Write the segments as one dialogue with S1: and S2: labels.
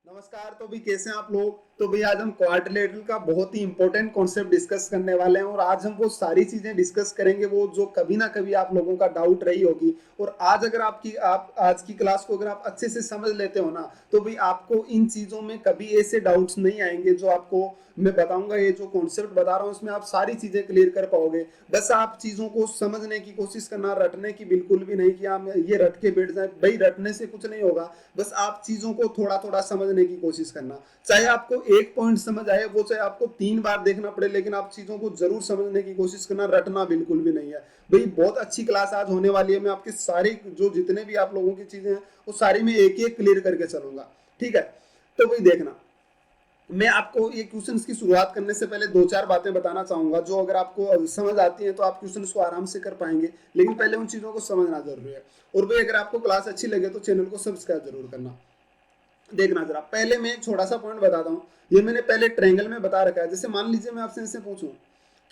S1: नमस्कार। तो भी कैसे हैं आप लोग। तो भाई आज हम क्वाड्रिलेटरल का बहुत ही इंपॉर्टेंट कॉन्सेप्ट डिस्कस करने वाले हैं और आज हम वो सारी चीजें डिस्कस करेंगे वो जो कभी ना कभी आप लोगों का डाउट रही होगी। और आज अगर आप आज की क्लास को अगर आप अच्छे से समझ लेते हो ना तो भाई आपको इन चीजों में कभी ऐसे डाउट्स नहीं आएंगे जो आपको मैं बताऊंगा। ये जो कॉन्सेप्ट बता रहा हूँ इसमें आप सारी चीजें क्लियर कर पाओगे। बस आप चीजों को समझने की कोशिश करना, रटने की बिल्कुल भी नहीं कि आप ये रट के बैठ जाए। भाई रटने से कुछ नहीं होगा। बस आप चीजों को थोड़ा थोड़ा समझने की कोशिश करना। चाहे आपको एक पॉइंट समझ आए, वो चाहे आपको 3 बार देखना पड़े, लेकिन आप चीजों को जरूर समझने की कोशिश करना। रटना बिल्कुल भी नहीं है। भाई बहुत अच्छी क्लास आज होने वाली है। मैं आपके सारे जो जितने भी आप लोगों की चीजें हैं वो सारी मैं एक एक क्लियर करके चलूंगा। ठीक है। तो भाई देखना, मैं आपको ये क्वेश्चंस की शुरुआत करने से पहले 2-4 बातें बताना चाहूंगा जो अगर आपको समझ आती हैं तो आप क्वेश्चंस को आराम से कर पाएंगे, लेकिन पहले उन चीजों को समझना जरूरी है। और भाई अगर आपको क्लास अच्छी लगे तो चैनल को सब्सक्राइब जरूर करना। देखना जरा, पहले मैं एक छोटा सा पॉइंट बताता हूँ। ये मैंने पहले ट्रायंगल में बता रखा है। जैसे मान लीजिए मैं आपसे ऐसे पूछूं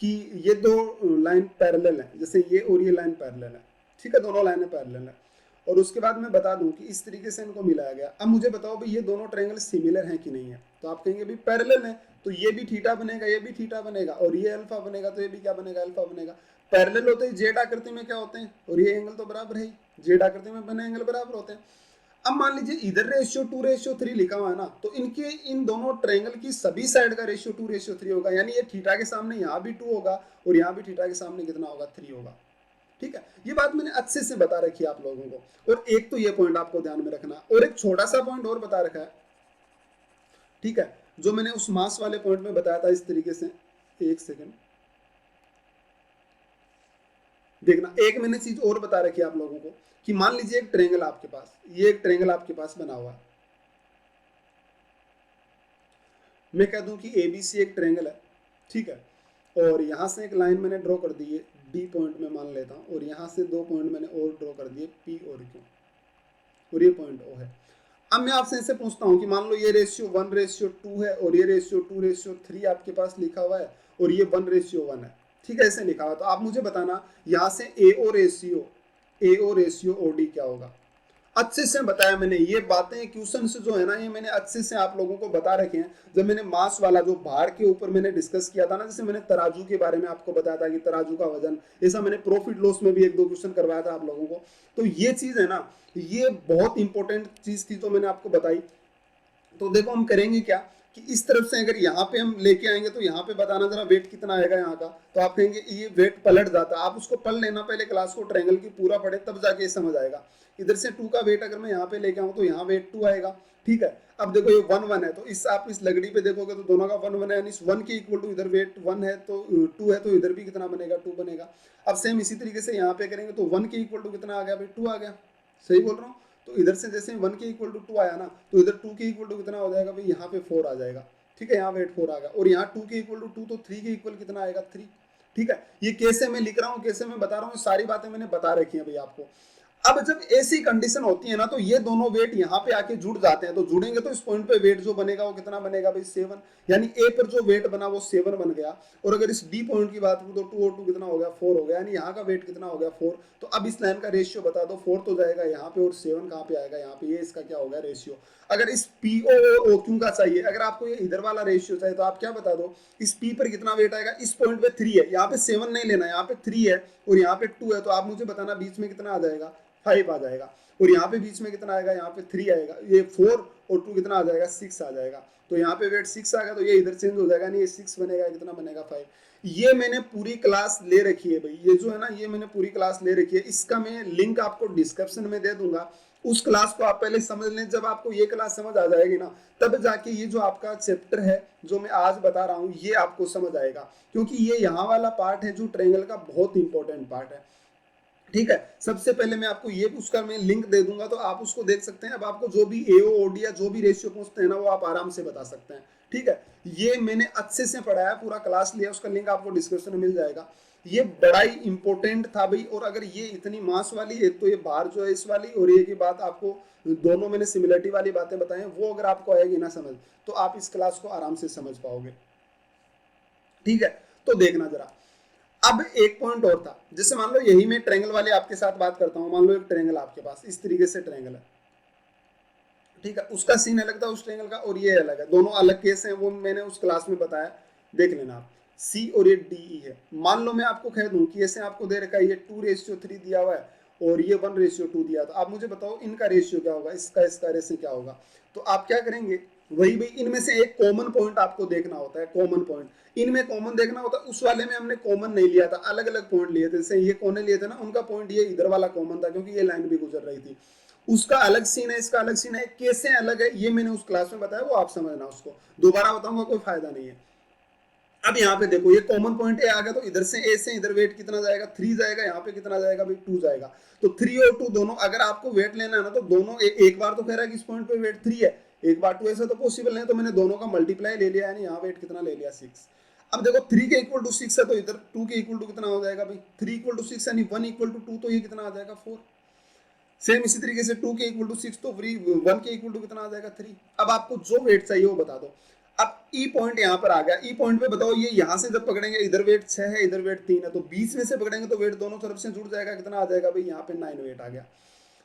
S1: कि ये दो लाइन पैरेलल है, जैसे ये और ये लाइन पैरेलल है। ठीक है, दोनों लाइनें पैरेलल है। और उसके बाद मैं बता दूं कि इस तरीके से इनको मिलाया गया। अब मुझे बताओ भाई ये दोनों ट्रायंगल सिमिलर हैं कि नहीं है। तो आप कहेंगे भाई पैरेलल है तो ये भी थीटा बनेगा, ये भी थीटा बनेगा, और ये अल्फा बनेगा तो ये भी क्या बनेगा, अल्फा बनेगा। पैरेलल होते ही जेड आकृति में क्या होते हैं, और ये एंगल तो बराबर है। जेड आकृति में बने एंगल बराबर होते हैं। अब मान लीजिए इधर रेशियो 2:3 लिखा हुआ है ना, तो इनके इन दोनों ट्रायंगल की सभी साइड का रेशियो 2:3 होगा। यानी ये थीटा के सामने यहाँ भी 2 होगा और यहाँ भी थीटा के सामने कितना होगा, 3 होगा। ठीक है, ये बात मैंने अच्छे से बता रखी है आप लोगों को। और एक तो ये पॉइंट आपको ध्यान में रखना, और एक छोटा सा पॉइंट और बता रखा है। ठीक है, जो मैंने उस मास वाले पॉइंट में बताया था इस तरीके से। एक सेकेंड देखना, एक मैंने चीज और बता रखी है आप लोगों को कि मान लीजिए एक ट्रायंगल आपके पास, ये एक ट्रायंगल आपके पास बना हुआ है। मैं कह दूं कि एबीसी एक ट्रायंगल है। ठीक है, और यहां से एक लाइन मैंने ड्रॉ कर दी है, डी पॉइंट में मान लेता हूं, और यहां से 2 पॉइंट मैंने और ड्रॉ कर दिए, पी और क्यू, और ये पॉइंट ओ है। अब मैं आपसे ऐसे पूछता हूं कि मान लो ये रेशियो 1:2 है और ये रेशियो 2:3 आपके पास लिखा हुआ है, और ये 1:1 है। ठीक है, ऐसे लिखा हुआ। तो आप मुझे बताना यहाँ से ए ओ रेशियो ओडी क्या होगा। अच्छे से बताया मैंने ये बातें, क्वेश्चन जो है ना, ये मैंने अच्छे से आप लोगों को बता रखे हैं। जब मैंने मास वाला जो भार के ऊपर मैंने डिस्कस किया था ना, जैसे मैंने तराजू के बारे में आपको बताया था कि तराजू का वजन, ऐसा मैंने प्रॉफिट लॉस में भी 1-2 क्वेश्चन करवाया था आप लोगों को। तो ये चीज है ना, ये बहुत इंपॉर्टेंट चीज थी तो मैंने आपको बताई। तो देखो हम करेंगे क्या कि इस तरफ से अगर यहाँ पे हम लेके आएंगे तो यहाँ पे बताना जरा वेट कितना आएगा यहाँ का। तो आप कहेंगे ये वेट पलट जाता है। आप उसको पढ़ लेना पहले क्लास को, ट्रायंगल की पूरा पढ़े तब जाके समझ आएगा। इधर से 2 का वेट अगर मैं यहाँ पे लेके आऊँ तो यहाँ वेट 2 आएगा। ठीक है, अब देखो ये 1-1 है, तो इस आप इस लगड़ी पे देखोगे तो दोनों का 1-1 है, यानी इस 1 के इक्वल टू इधर वेट 1 है तो 2 है, तो इधर भी कितना बनेगा, 2 बनेगा। अब सेम इसी तरीके से यहाँ पे करेंगे तो 1 के इक्वल टू कितना आ गया भाई, 2 आ गया। सही बोल रहा हूँ। तो इधर से जैसे 1 के इक्वल टू 2 आया ना, तो इधर 2 के इक्वल टू कितना हो जाएगा भाई, यहाँ पे 4 आ जाएगा। ठीक है, यहाँ वेट 4 आ गया, और यहाँ 2 के इक्वल टू 2, तो 3 के इक्वल कितना आएगा, 3। ठीक है, ये कैसे मैं लिख रहा हूँ, कैसे मैं बता रहा हूँ, सारी बातें मैंने बता रखी है भाई आपको। अब जब ऐसी कंडीशन होती है ना, तो ये दोनों वेट यहाँ पे आके जुड़ जाते हैं। तो जुड़ेंगे तो इस पॉइंट पे वेट जो बनेगा वो कितना बनेगा भाई, 7। यानी ए पर जो वेट बना वो 7 बन गया। और अगर इस डी पॉइंट की बात करूँ तो 2 और 2 कितना हो गया, 4 हो गया। यानी यहाँ का वेट कितना हो गया, 4। तो अब इस लाइन का रेशियो बता दो, 4 तो जाएगा यहाँ पे और 7 कहाँ पे आएगा, यहाँ पे। ये इसका क्या हो गया रेशियो। अगर इस पी ओ ओ क्यू का चाहिए, अगर आपको ये इधर वाला रेशियो चाहिए, तो आप क्या बता दो, इस पी पर कितना वेट आएगा। इस पॉइंट पे 3 है, यहाँ पे 7 नहीं लेना, यहाँ पे 3 है और यहाँ पे 2 है। तो आप मुझे बताना बीच में कितना आ जाएगा, 5 आ जाएगा। और यहाँ पे बीच में कितना आएगा, यहाँ पे 3 आएगा। ये 4 और 2 कितना आ जाएगा, 6 आ जाएगा। तो यहाँ पे वेट 6 आ गया, तो ये इधर चेंज हो जाएगा, नहीं ये 6 बनेगा, कितना बनेगा, 5। ये मैंने पूरी क्लास ले रखी है भाई, ये जो है ना, ये मैंने पूरी क्लास ले रखी है। इसका मैं लिंक आपको डिस्क्रिप्शन में दे दूंगा। उस क्लास को आप पहले समझ लें। जब आपको ये क्लास समझ आ जाएगी ना, तब जाके ये जो आपका चैप्टर है जो मैं आज बता रहा हूँ ये आपको समझ आएगा। क्योंकि ये यहाँ वाला पार्ट है जो ट्रायंगल का बहुत इंपॉर्टेंट पार्ट है। ठीक है, सबसे पहले मैं आपको ये उसका मैं लिंक दे दूंगा तो आप उसको देख सकते हैं। अब आपको जो भी एओ ओडी या जो भी रेशियो पूछते हैं ना, वो आप आराम से बता सकते हैं। ठीक है, ये मैंने अच्छे से पढ़ाया, पूरा क्लास लिया, उसका लिंक आपको डिस्क्रिप्शन में मिल जाएगा। ये बड़ा ही इंपॉर्टेंट था भाई। और अगर ये इतनी मास वाली, एक तो ये बार जो है इस वाली, और ये की बात आपको दोनों मैंने सिमिलरिटी वाली बातें बताई हैं, वो अगर आपको आएगी ना समझ, तो आप इस क्लास को आराम से समझ पाओगे। ठीक है, तो देखना जरा। अब एक पॉइंट और था, जैसे मान लो यही मैं ट्रायंगल वाले आपके साथ बात करता हूं। मान लो एक ट्रायंगल आपके पास इस तरीके से ट्रायंगल है। ठीक है, उसका सीन अलग था उस ट्रायंगल का और ये अलग है, दोनों अलग केस हैं, वो मैंने उस क्लास में बताया, देख लेना आप। सी और ये डी ई है। मान लो मैं आपको कह दूं कि ऐसे आपको दे रखा है ये 2:3 दिया हुआ है और ये 1:2 दिया, तो आप मुझे बताओ इनका रेशियो क्या होगा, इसका रेशियो क्या होगा। तो आप क्या करेंगे, वही भाई इनमें से एक कॉमन पॉइंट आपको देखना होता है, कॉमन पॉइंट इनमें कॉमन देखना होता है। उस वाले में हमने कॉमन नहीं लिया था, अलग अलग पॉइंट लिए थे, जैसे ये कोने लिए थे ना, उनका पॉइंट ये इधर वाला कॉमन था क्योंकि ये लाइन भी गुजर रही थी। उसका अलग सीन है, इसका अलग सीन है, कैसे अलग है ये मैंने उस क्लास में बताया, वो आप समझना, उसको दोबारा बताऊंगा कोई फायदा नहीं है। अब यहाँ पे देखो ये कॉमन पॉइंट ए आ गया, तो इधर से ए से इधर वेट कितना जाएगा, 3 जाएगा, यहाँ पे कितना जाएगा भाई 2 जाएगा। तो 3 और 2 दोनों, अगर आपको वेट लेना है ना तो दोनों एक बार तो कह रहा है कि इस पॉइंट पे वेट 3 है, एक बार 2, ऐसा तो पॉसिबल नहीं, तो मैंने दोनों का मल्टीप्लाई ले लिया, यानी यहाँ वेट कितना ले लिया 6। अब देखो 3 के इक्वल टू 6 है तो इधर 2 के इक्वल टू कितना हो जाएगा भाई, 3 इक्वल टू 6 यानी 1 इक्वल टू 2, तो ये कितना आ जाएगा 4। सेम इसी तरीके से 2 के इक्वल टू 6 तो 1 के इक्वल टू कितना आ जाएगा 3। अब आपको जो वेट चाहिए वो बता दो। अब ई पॉइंट यहाँ पर आ गया, ई पॉइंट पे बताओ ये यहाँ से जब पकड़ेंगे, इधर वेट 6 है इधर वेट 3 है, तो बीच में से पकड़ेंगे तो वेट दोनों तरफ से जुड़ जाएगा, कितना आ जाएगा भाई यहाँ पे 9 वेट आ गया।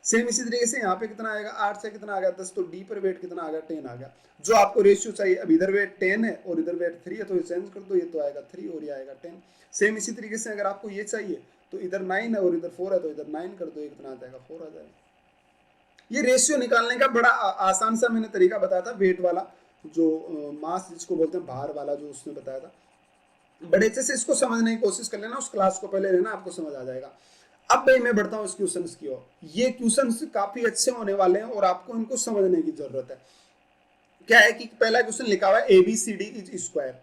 S1: सेम इसी तरीके से यहाँ पे कितना आएगा, 8 से कितना आ गया 10, तो डी पर वेट कितना आ गया 10 आ गया। जो आपको रेशियो चाहिए, अब इधर वेट 10 है और इधर वेट 3 है, तो ये चेंज कर दो, ये तो आएगा 3 और ये आएगा 10। सेम इसी तरीके से अगर आपको ये चाहिए तो इधर 9 है और इधर 4 है, तो इधर 9 कर दो, ये कितना आ जाएगा 4 आ जाएगा। ये रेशियो निकालने का बड़ा आसान सा मैंने तरीका बताया था, वेट वाला, जो मास जिसको बोलते हैं, भार वाला, जो उसने बताया था। बड़े अच्छे से इसको समझने की कोशिश कर लेना, उस क्लास को पहले लेना, आपको समझ आ जाएगा। अब भाई मैं बढ़ता हूँ इस क्वेश्चन की ओर। ये क्वेश्चन काफी अच्छे होने वाले हैं और आपको इनको समझने की जरूरत है। क्या है कि पहला क्वेश्चन लिखा हुआ है A B C D is square,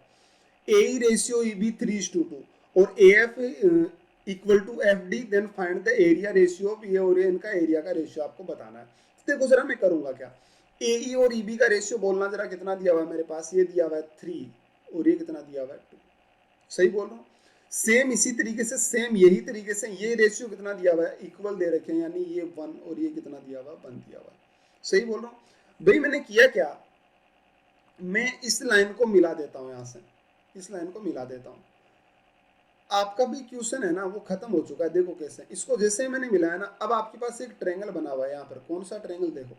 S1: A ratio E B 3:2 और A F equal to F D, then find the area ratio of ये और ये, इनका एरिया का रेशियो आपको बताना है। देखो जरा मैं करूंगा क्या, ए ई और ई बी का रेशियो बोलना जरा, कितना दिया हुआ है मेरे पास, ये दिया हुआ है 3 और ये कितना दिया हुआ है 2, सही बोल रहा हूँ। सेम इसी तरीके से, सेम यही तरीके से ये रेशियो कितना दिया हुआ है, इक्वल दे रखे हैं, यानी ये 1 और ये कितना दिया हुआ है 1 दिया हुआ है, सही बोल रहा हूँ भाई। मैंने किया क्या, मैं इस लाइन को मिला देता हूँ, यहाँ से इस लाइन को मिला देता हूँ। आपका भी क्वेश्चन है ना वो खत्म हो चुका है, देखो कैसे इसको जैसे मैंने मिलाया ना, अब आपके पास एक ट्रायंगल बना हुआ है यहाँ पर, कौन सा ट्रायंगल, देखो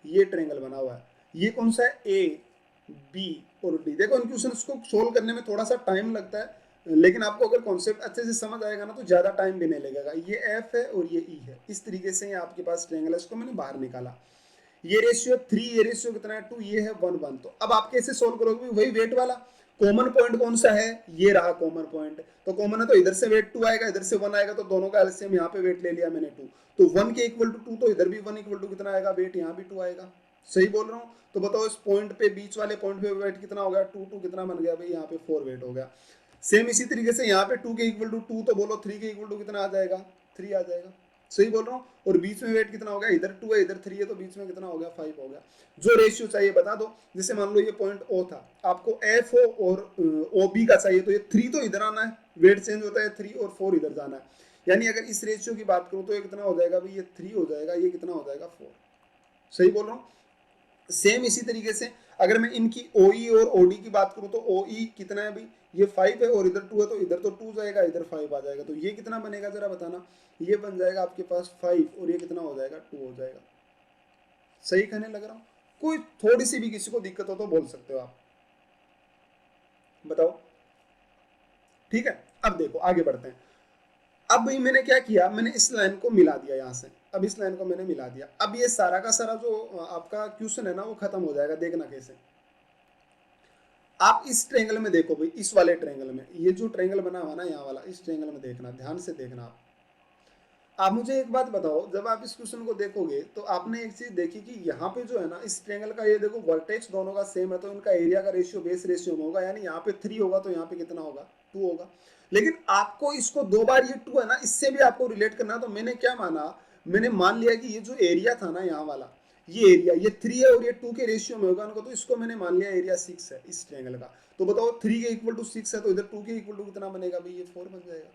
S1: ये ट्रायंगल बना हुआ है, ये कौन सा है, ए बी और डी। देखो इन क्वेश्चन को सोल्व करने में थोड़ा सा टाइम लगता है, लेकिन आपको अगर कॉन्सेप्ट अच्छे से समझ आएगा ना तो ज्यादा टाइम भी नहीं लगेगा। ये एफ है और ये ई है, इस तरीके से आपके पास ट्रायंगल है, इसको मैंने बाहर निकाला। ये रेशियो 3, ये रेशियो कितना है 2, ये है 1 1। तो अब आप कैसे सोल्व करोगे, वही वेट वाला, कॉमन पॉइंट कौन सा है, ये रहा कॉमन पॉइंट, तो कॉमन है तो इधर से वेट 2 आएगा, इधर से 1 आएगा, तो दोनों का एलसीएम यहाँ पे वेट ले लिया मैंने 2, तो 1 के इक्वल टू 2, तो इधर भी 1 इक्वल टू कितना आएगा वेट, यहाँ भी 2 आएगा, सही बोल रहा हूँ। तो बताओ इस पॉइंट पे, बीच वाले पॉइंट पे वेट कितना हो गया, 2 2 कितना बन गया भाई, यहाँ पे 4 वेट हो गया। सेम इसी तरीके से यहाँ पे 2 के इक्वल टू 2, तो बोलो 3 के इक्वल टू कितना आ जाएगा, 3 आ जाएगा, सही बोल रहा हूँ। और बीच में वेट कितना हो गया, इधर 2 है इधर 3 है, तो बीच में कितना हो गया 5 हो गया। जो रेशियो चाहिए बता दो, जैसे मान लो ये पॉइंट ओ था, आपको एफ ओ और ओ बी का चाहिए, तो ये 3 तो इधर आना है, वेट चेंज होता है 3 और 4 इधर जाना है, यानी अगर इस रेशियो की बात करूं तो ये कितना हो जाएगा भाई, ये 3 हो जाएगा, ये कितना हो जाएगा 4, सही बोल रहा हूँ। सेम इसी तरीके से अगर मैं इनकी OE और OD की बात करूं तो OE कितना है भाई, ये 5 है और इधर 2 है, तो इधर तो 2 जाएगा, इधर 5 आ जाएगा, तो ये कितना बनेगा जरा बताना, ये बन जाएगा आपके पास 5 और ये कितना हो जाएगा 2 हो जाएगा। सही कहने लग रहा हूं, कोई थोड़ी सी भी किसी को दिक्कत हो तो बोल सकते हो आप, बताओ, ठीक है। अब देखो आगे बढ़ते हैं। अब भाई मैंने क्या किया, मैंने इस लाइन को मिला दिया यहाँ से, अब इस लाइन को मैंने मिला दिया। अब ये सारा का सारा जो आपका क्वेश्चन है ना वो खत्म हो जाएगा, देखना कैसे। आप इस ट्रायंगल में देखो भाई, इस वाले ट्रायंगल में, ये जो ट्रायंगल बना हुआ ना यहाँ वाला, इस ट्रायंगल में देखना, ध्यान से देखना आप मुझे एक बात बताओ, जब आप इस क्वेश्चन को देखोगे तो आपने एक चीज देखी कि यहाँ पे जो है ना इस ट्रायंगल का, ये देखो वर्टेक्स दोनों का सेम है, तो इनका एरिया का रेशियो बेस रेशियो में होगा, यानी यहाँ पे 3 होगा तो यहाँ पे कितना होगा 2 होगा। लेकिन आपको इसको 2 बार ये 2 है ना, इससे भी आपको रिलेट करना, तो मैंने क्या माना, मैंने मान लिया कि ये जो एरिया था ना यहाँ वाला, ये एरिया ये 3 है और ये 2 के रेशियो में होगा उनको, तो इसको मैंने मान लिया एरिया 6 है इस ट्रायंगल का। तो बताओ 3 के इक्वल टू 6 है, तो इधर 2 के इक्वल टू कितना बनेगा भाई, ये 4 बन जाएगा,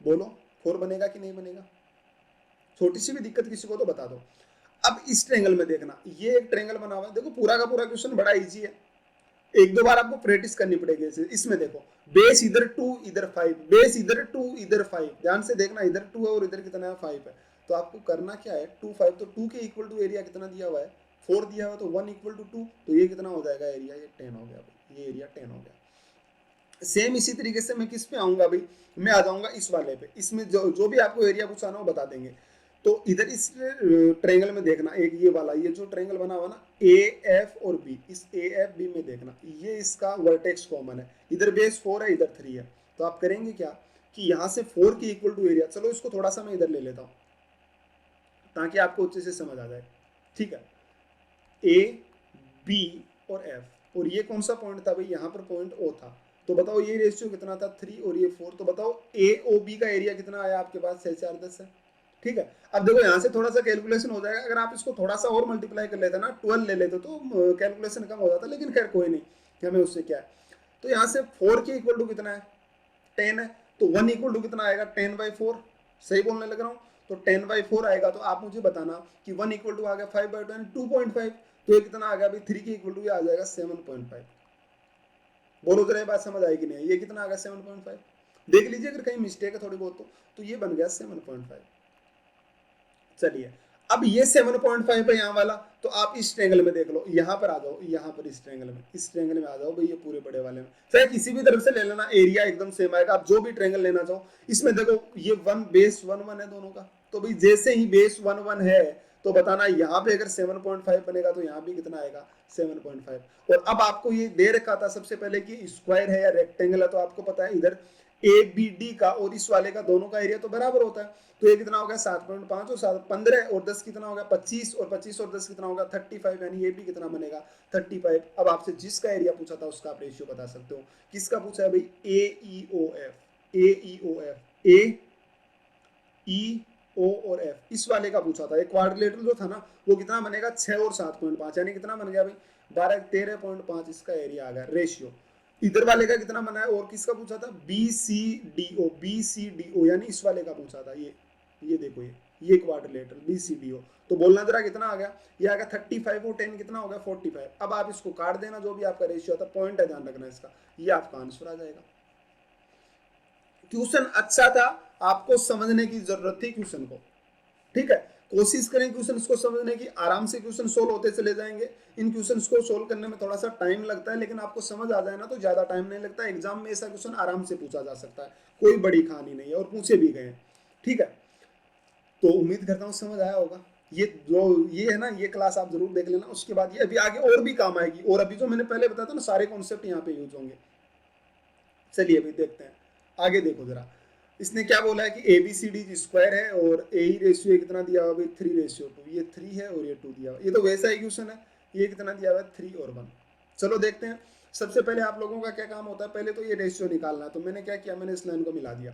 S1: बोलो 4 बनेगा कि नहीं बनेगा। छोटी सी भी दिक्कत किसी को तो बता दो। अब इस ट्रायंगल में देखना, ये एक ट्रायंगल बना हुआ है, देखो पूरा का पूरा क्वेश्चन बड़ा इजी है, एक दो बार आपको प्रैक्टिस करनी पड़ेगी। इसमें देखो बेस इधर 2 इधर 5, बेस इधर 2 इधर 5, ध्यान से देखना, इधर 2 है और इधर कितना है 5 है, तो आपको करना क्या है, 2 5, तो 2 के इक्वल टू एरिया कितना दिया हुआ है, 4 दिया हुआ है, तो 1 इक्वल टू 2, तो ये कितना हो जाएगा एरिया, ये 10 हो गया भाई, ये एरिया 10 हो गया। सेम इसी तरीके से मैं किस पे आऊंगा भाई, मैं आ जाऊंगा इस वाले पे, इसमें जो भी आपको एरिया पूछा ना वो बता देंगे। तो इधर इस ट्रायंगल में देखना, एक ये वाला, ये जो ट्रायंगल बना हुआ ना ए एफ और बी, इस ए एफ बी में देखना, ये इसका वर्टेक्स कॉमन है, इधर बेस 4 है, इधर 3 है। तो आप करेंगे क्या कि यहाँ से 4 के इक्वल टू एरिया, चलो इसको थोड़ा सा मैं इधर ले लेता हूँ ताकि आपको अच्छे से समझ आ जाए, ठीक है। ए बी और एफ, और ये कौन सा पॉइंट था भाई, यहाँ पर पॉइंट ओ था। तो बताओ ये रेशियो कितना था, 3 और ये 4, तो बताओ ए ओ बी का एरिया कितना आया आपके पास, 6 4 10 है, ठीक है। अब देखो यहाँ से थोड़ा सा कैलकुलेशन हो जाएगा, अगर आप इसको थोड़ा सा और मल्टीप्लाई कर लेते ना, 12 ले लेते तो कैलकुलेशन कम हो जाता, लेकिन खैर कोई नहीं, हमें उससे क्या है। तो यहाँ से 4 के इक्वल टू कितना है, 10 है, तो 1 इक्वल टू कितना आएगा, 10/4, सही बोलने लग रहा हूँ, तो 10/4 आएगा। तो आप मुझे बताना कि 1 इक्वल टू आ गया 5/10, 2.5, तो ये कितना आ गया भाई, 3 के इक्वल टू ये आ जाएगा 7.5। बोलो जरा ये बात समझ आएगी नहीं, ये कितना आ गया 7.5, देख लीजिए अगर कहीं मिस्टेक है थोड़ी बहुत तो ये बन गया 7.5। चलिए अब ये 7.5 है यहाँ वाला, तो आप इस ट्रायंगल में देख लो, यहाँ पर आ जाओ, यहाँ पर इस ट्रायंगल में आ जाओ भाई, ये पूरे बड़े वाले में, चाहे किसी भी तरफ से ले लेना, एरिया एकदम सेम आएगा, आप जो भी ट्रायंगल लेना चाहो। इसमें देखो ये 1 बेस 1 1 है दोनों का, तो भाई जैसे ही बेस 1 1 है तो बताना यहाँ पे अगर 7.5 बनेगा तो यहाँ भी कितना आएगा 7.5। और अब आपको ये दे रखा था सबसे पहले कि स्क्वायर है या रेक्टेंगल है, तो आपको पता है इधर ए बी डी का और इस वाले का दोनों का एरिया तो बराबर होता है, तो ये कितना हो गया 7.5 और 7 15 और 10 कितना होगा 25, और 25 और 10 कितना होगा 35, यानी ये भी कितना बनेगा 35। अब आपसे जिसका एरिया पूछा था उसका आप रेशियो बता सकते हो, किसका पूछा है भाई, ए ई ओ एफ, ए ई ओ एफ, ए ई ओ और एफ, इस वाले का पूछा था। एक क्वाड्रिलेटरल जो था ना वो कितना बनेगा 6 और 7.5, यानी कितना बन गया भाई 12 13.5, इसका एरिया आ गया रेशियो। इधर वाले का कितना बना है, और किसका पूछा था, B C D O, B C D O, यानी इस वाले का पूछा था, ये देखो ये quadrilateral B C D O. तो बोलना जरा कितना आ गया, ये आ गया 35 और 10 कितना हो गया 45। अब आप इसको काट देना, जो भी आपका रेशियो था, पॉइंट है ध्यान रखना इसका, ये आपका आंसर आ जाएगा। क्वेश्चन अच्छा था, आपको समझने की जरूरत थी क्वेश्चन को, ठीक है। कोशिश करें क्वेश्चन को समझने की, आराम से क्वेश्चन सोल्व होते चले जाएंगे। इन क्वेश्चंस को सोल्व करने में थोड़ा सा टाइम लगता है, लेकिन आपको समझ आ जाए ना तो ज्यादा टाइम नहीं लगता। एग्जाम में ऐसा क्वेश्चन आराम से पूछा जा सकता है, कोई बड़ी कहानी नहीं है, और पूछे भी गए, ठीक है। तो उम्मीद करता हूँ समझ आया होगा। ये है ना, ये क्लास आप जरूर देख लेना, उसके बाद ये अभी आगे और भी काम आएगी, और अभी जो मैंने पहले बताया था ना सारे कॉन्सेप्ट यहाँ पे यूज होंगे। चलिए अभी देखते हैं आगे, देखो जरा इसने क्या बोला है कि A B C D square है, और ए ही रेशियो कितना दिया हुआ है 3:2, ये 3 है और ये 2 दिया हुआ, ये तो वैसा ही क्वेश्चन है। ये कितना दिया हुआ है 3 और 1। चलो देखते हैं। सबसे पहले आप लोगों का क्या काम होता है, पहले तो ये रेशियो निकालना है। तो मैंने क्या किया, मैंने इस लाइन को मिला दिया।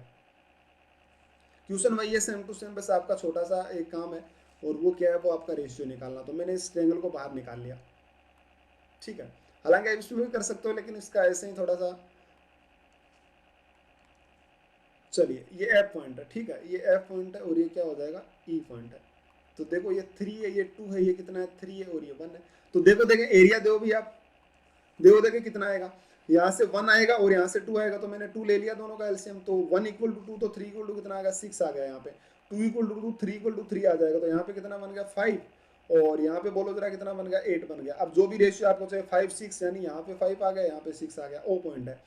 S1: क्वेश्चन वही है सेम टू सेम, बस आपका छोटा सा एक काम है, और वो क्या है, वो आपका रेशियो निकालना। तो मैंने इस ट्रायंगल को बाहर निकाल लिया, ठीक है। हालांकि आप इसमें भी कर सकते हो, लेकिन इसका ऐसे ही थोड़ा सा, चलिए ये एफ पॉइंट है, ठीक है, ये एफ पॉइंट है, और ये क्या हो जाएगा ई पॉइंट है। तो देखो ये 3 है, ये 2 है, ये कितना है 3 है, और ये 1 है। तो देखो देखें एरिया दो भी आप, देखो देखें कितना आएगा, यहाँ से 1 आएगा और यहाँ से 2 आएगा, तो मैंने 2 ले लिया दोनों का एलसीएम। तो 1 इक्वल टू 2, तो 3 इक्वल टू कितना आएगा 6 आ गया यहाँ पे। 2 इक्वल टू 2, 3 इक्वल टू 3 आ जाएगा, तो यहाँ पे कितना बन गया 5, और यहाँ पे बोलो जरा कितना बन गया 8 बन गया। अब जो भी रेशियो आपको चाहिए 5 6, यानी यहाँ पे 5 आ गया, यहाँ पे 6 आ गया, ओ पॉइंट है।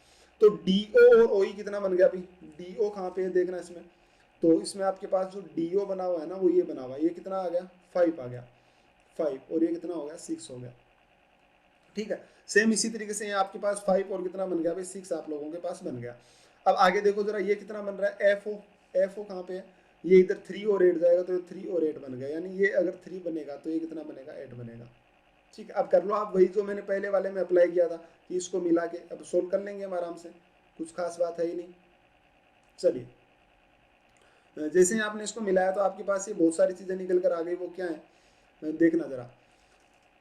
S1: तो डी ओ और ओ ई कितना बन गया अभी, डी ओ कहाँ पे है देखना इसमें। तो इसमें आपके पास जो डी ओ बना हुआ है ना वो ये बना हुआ है, ये कितना आ गया 5 आ गया 5, और ये कितना हो गया 6 हो गया, ठीक है। सेम इसी तरीके से यहाँ आपके पास 5 और कितना बन गया भाई 6 आप लोगों के पास बन गया। अब आगे देखो जरा ये कितना बन रहा है एफ ओ कहाँ पे है, ये इधर 3 और 8 जाएगा, तो 3 और 8 बन गया, यानी ये अगर 3 बनेगा तो ये कितना बनेगा 8 बनेगा, ठीक है। अब कर लो आप वही जो मैंने पहले वाले में अप्लाई किया था, कि इसको मिला के अब सोल्व कर लेंगे हम आराम से, कुछ खास बात है ही नहीं। चलिए जैसे ही आपने इसको मिलाया तो आपके पास ये बहुत सारी चीज़ें निकल कर आ गई, वो क्या है देखना जरा।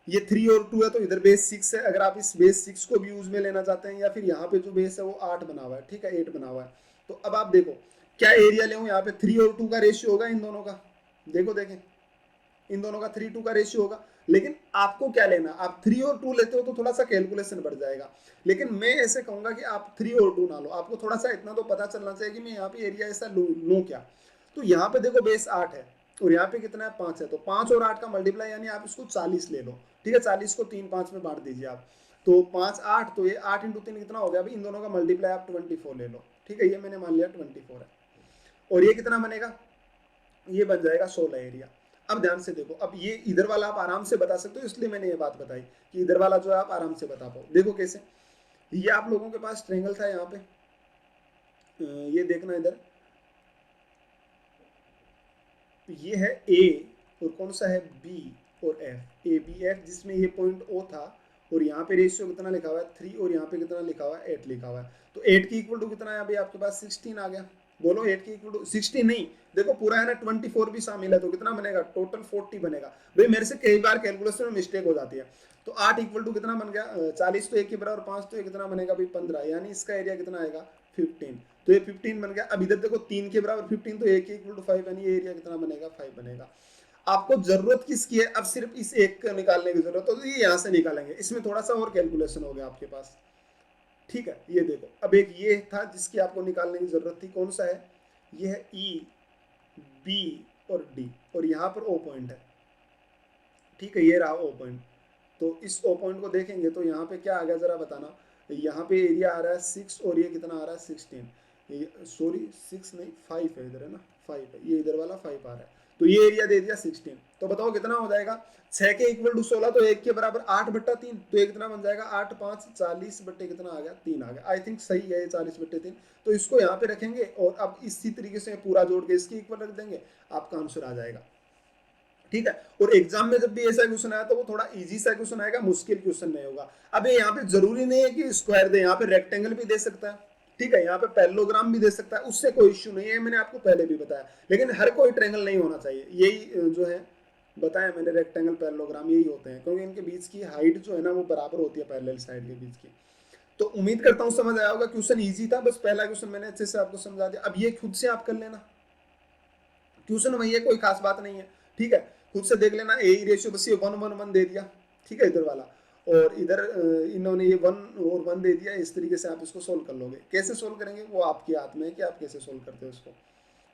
S1: ये 3 और 2 है, तो इधर बेस 6 है। अगर आप इस बेस 6 को भी यूज में लेना चाहते हैं, या फिर यहाँ पे जो बेस है वो 8 बना हुआ है, ठीक है 8 बना हुआ है। तो अब आप देखो क्या एरिया ले, यहाँ पे 3 और 2 का रेशियो होगा इन दोनों का, देखो देखें इन दोनों का 3:2 का रेशियो होगा। लेकिन आपको क्या लेना, आप 3 और 2 लेते हो तो थोड़ा सा कैलकुलेशन बढ़ जाएगा, लेकिन मैं ऐसे कहूंगा कि आप 3 और 2 ना लो। आपको थोड़ा सा इतना तो पता चलना चाहिए कि मैं यहाँ पे एरिया ऐसा लूँ क्या। तो यहाँ पे देखो बेस 8 है, और यहाँ पे कितना है 5 है, तो 5 और 8 का मल्टीप्लाई यानी आप इसको 40 ले लो, ठीक है। 40 को 3 5 में बांट दीजिए आप, तो 5 8, तो ये 8 इंटू 3 कितना हो गया अभी, इन दोनों का मल्टीप्लाई आप 24 ले लो, ठीक है। ये मैंने मान लिया 24 है, और ये कितना बनेगा, ये बन जाएगा 16 एरिया। अब ध्यान से देखो, अब ये इधर वाला आप आराम से बता सकते हो, इसलिए मैंने ये बात बताई कि इधर वाला जो है आप आराम से बता पाओ। देखो कैसे, ये आप लोगों के पास ट्रायंगल था यहाँ पे, ये देखना इधर, ये है ए और कौन सा है बी और एफ, ए बी एफ, जिसमें ये पॉइंट ओ था, और यहाँ पे रेशियो कितना लिखा हुआ है 3, और यहाँ पे कितना लिखा हुआ है 8 लिखा हुआ है। तो 8 की इक्वल टू कितना है अभी आपके पास 16 आ गया। बोलो 8 की इक्वल टू 16 नहीं, देखो पूरा है ना 24 भी शामिल है, तो कितना बनेगा टोटल 40 बनेगा। भाई मेरे से कई बार कैलकुलेशन में मिस्टेक हो जाती है। तो 8 इक्वल टू कितना बन गया 40, तो 1 के बराबर 5, तो ये कितना बनेगा भाई 15, यानी इसका एरिया कितना आएगा 15, तो ये 15 बन गया। अब इधर देखो 3 के बराबर 15, तो 1 के इक्वल टू 5, यानी ये एरिया कितना बनेगा 5 बनेगा। आपको जरूरत किसकी है, अब सिर्फ इस एक का निकालने की जरूरत, तो ये यहाँ से निकालेंगे, इसमें थोड़ा सा और कैलकुलेशन हो गया आपके पास, ठीक है। ये देखो, अब एक ये था जिसकी आपको निकालने की जरूरत थी, कौन सा है, ये है ई बी और डी, और यहाँ पर ओ पॉइंट है, ठीक है। ये रहा ओ पॉइंट, तो इस ओ पॉइंट को देखेंगे तो यहाँ पे क्या आ गया जरा बताना। यहाँ पे एरिया आ रहा है 6, और ये कितना आ रहा है 16, सॉरी 6 नहीं 5 है, इधर है ना 5 है, ये इधर वाला 5 आ रहा है, तो ये एरिया दे दिया 16। तो बताओ कितना हो जाएगा, 6 के इक्वल टू 16, तो 1 के बराबर 8/3, तो ये कितना बन जाएगा 8 5 40 बट्टे कितना आ गया 3 आ गया। आई थिंक सही है ये 40/3, तो इसको यहाँ पे रखेंगे, और अब इसी तरीके से पूरा जोड़ के इसके इक्वल रख देंगे, आपका आंसर आ जाएगा, ठीक है। और एग्जाम में जब भी ऐसा क्वेश्चन आया तो वो थोड़ा इजी सा क्वेश्चन आएगा, मुश्किल क्वेश्चन नहीं होगा। अब ये यहाँ पे जरूरी नहीं है कि स्क्वायर दे, यहाँ पे रेक्टेंगल भी दे सकता है, ठीक है। यहाँ पे पैरेललोग्राम भी दे सकता है, उससे कोई इश्यू नहीं है, मैंने आपको पहले भी बताया। लेकिन हर कोई ट्रायंगल नहीं होना चाहिए, यही जो है बताया मैंने, रेक्टेंगल पैरेललोग्राम यही होते हैं, क्योंकि इनके बीच की हाइट जो है ना वो बराबर होती है पैरेलल साइड के बीच की। तो उम्मीद करता हूँ समझ आया होगा, क्वेश्चन ईजी था, बस पहला क्वेश्चन मैंने अच्छे से आपको समझा दिया। अब ये खुद से आप कर लेना, क्वेश्चन वही है, कोई खास बात नहीं है, ठीक है। खुद से देख लेना, ए रेशियो बस ये 1 1 1 दे दिया, ठीक है, इधर वाला, और इधर इन्होंने ये 1 और 1 दे दिया। इस तरीके से आप इसको सोल्व कर लोगे। कैसे सोल्व करेंगे वो आपके हाथ में है कि आप कैसे सोल्व करते हो इसको,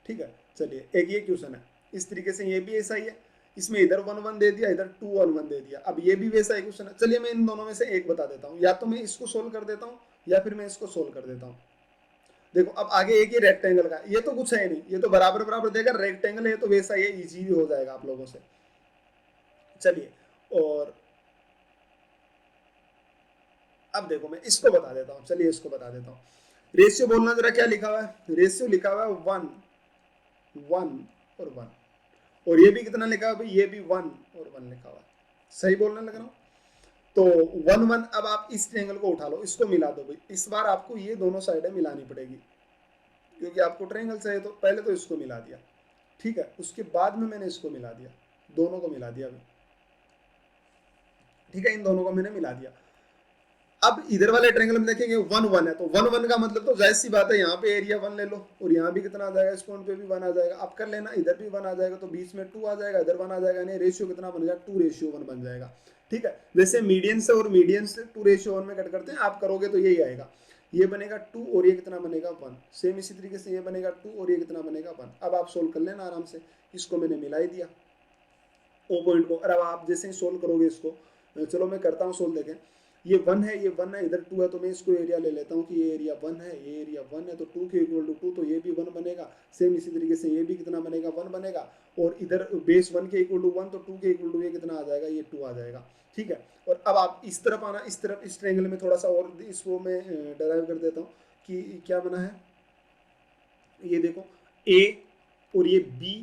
S1: ठीक है। चलिए एक ये क्वेश्चन है, इस तरीके से ये भी ऐसा ही है, इसमें इधर 1 1 दे दिया, इधर 2 1 1 दे दिया। अब ये भी वैसा ही क्वेश्चन है। चलिए मैं इन दोनों में से एक बता देता हूँ, या तो मैं इसको सोल्व कर देता हूँ या फिर मैं इसको सोल्व कर देता हूँ। देखो अब आगे एक ही रेक्टेंगल का, ये तो कुछ है नहीं, ये तो बराबर बराबर देगा, रेक्टेंगल है तो वैसा ये इजी भी हो जाएगा आप लोगों से। चलिए, और अब देखो मैं इसको बता देता हूँ, चलिए इसको बता देता हूँ। रेशियो बोलना जरा, क्या लिखा हुआ है, रेशियो लिखा हुआ है 1 1 और 1, और ये भी कितना लिखा हुआ है, ये भी 1 और 1 लिखा हुआ है, सही बोलने लग रहा हूँ। तो 1 1, अब आप इस ट्रायंगल को उठा लो, इसको मिला दो भाई। इस बार आपको ये दोनों साइडें मिलानी पड़ेगी, क्योंकि आपको ट्रायंगल चाहिए, तो पहले तो इसको मिला दिया, ठीक है, उसके बाद में मैंने इसको मिला दिया, दोनों को मिला दिया, ठीक है, इन दोनों को मैंने मिला दिया। अब इधर वाले ट्रायंगल में देखेंगे 1 1 है, तो 1 1 का मतलब तो जाहिर सी बात है, यहाँ पे एरिया 1 ले लो, और यहाँ भी कितना आ जाएगा, इस पॉइंट पे भी 1 आ जाएगा। अब कर लेना, इधर भी 1 आ जाएगा, तो बीच में 2 आ जाएगा, इधर 1 आ जाएगा, यानी रेशियो कितना बन जाएगा 2:1 बन जाएगा, ठीक है। वैसे मीडियन से और मीडियन से 2:1 में कट करते हैं, आप करोगे तो यही आएगा, ये बनेगा 2 और ये कितना बनेगा 1, सेम इसी तरीके से ये बनेगा 2 और ये कितना बनेगा 1। अब आप सोल्व कर लेना आराम से, इसको मैंने मिला ही दिया ओ पॉइंट को। और अब आप जैसे ही सोल्व करोगे इसको, चलो मैं करता हूँ सोल्व, देखें ये 1 है, ये 1 है, इधर 2 है, तो मैं इसको एरिया ले लेता हूँ कि ये एरिया 1 है, ये एरिया 1 है, तो 2 के इक्वल टू 2, तो ये भी 1 बनेगा। सेम इसी तरीके से ये भी कितना बनेगा 1 बनेगा, और इधर बेस 1 के इक्वल टू 1, तो 2 के इक्वल टू ये कितना आ जाएगा, ये 2 आ जाएगा, ठीक है। और अब आप इस तरफ आना, इस तरफ इस ट्रायंगल में थोड़ा सा और इसको मैं डराइव कर देता हूँ कि क्या बना है, ये देखो ए और ये बी,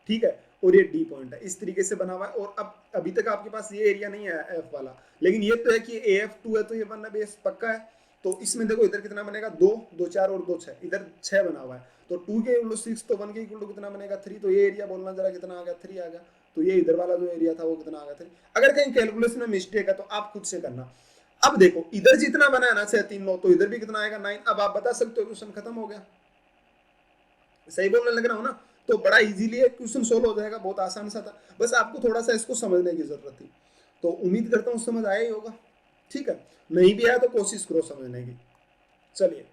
S1: ठीक है, और ये डी पॉइंट है, इस तरीके से बना हुआ है। और अब अभी तक आपके पास ये एरिया नहीं है एफ वाला, लेकिन ये तो है कि ए एफ 2 है, तो ये बनना बेस पक्का है। तो इसमें देखो इधर कितना बनेगा 2 2 4 और 2 6, इधर 6 बना हुआ है, तो 2 के इक्वल टू 6, तो 1 के इक्वल टू कितना बनेगा 3, तो ये एरिया बोलना जरा कितना आ गया 3 आ गया। तो ये इधर वाला जो एरिया था वो कितना आ गया 3। अगर कहीं कैलकुलेशन में मिस्टेक है तो आप खुद से करना। अब देखो इधर जितना बना है ना 6 3 9, तो इधर भी कितना आएगा 9। अब आप बता सकते हो क्वेश्चन खत्म हो गया, सही बोलने लग रहा हूँ ना। तो बड़ा इजीली एक क्वेश्चन सोल्व हो जाएगा, बहुत आसान सा था, बस आपको थोड़ा सा इसको समझने की जरूरत थी। तो उम्मीद करता हूँ समझ आया ही होगा, ठीक है। नहीं भी आया तो कोशिश करो समझने की। चलिए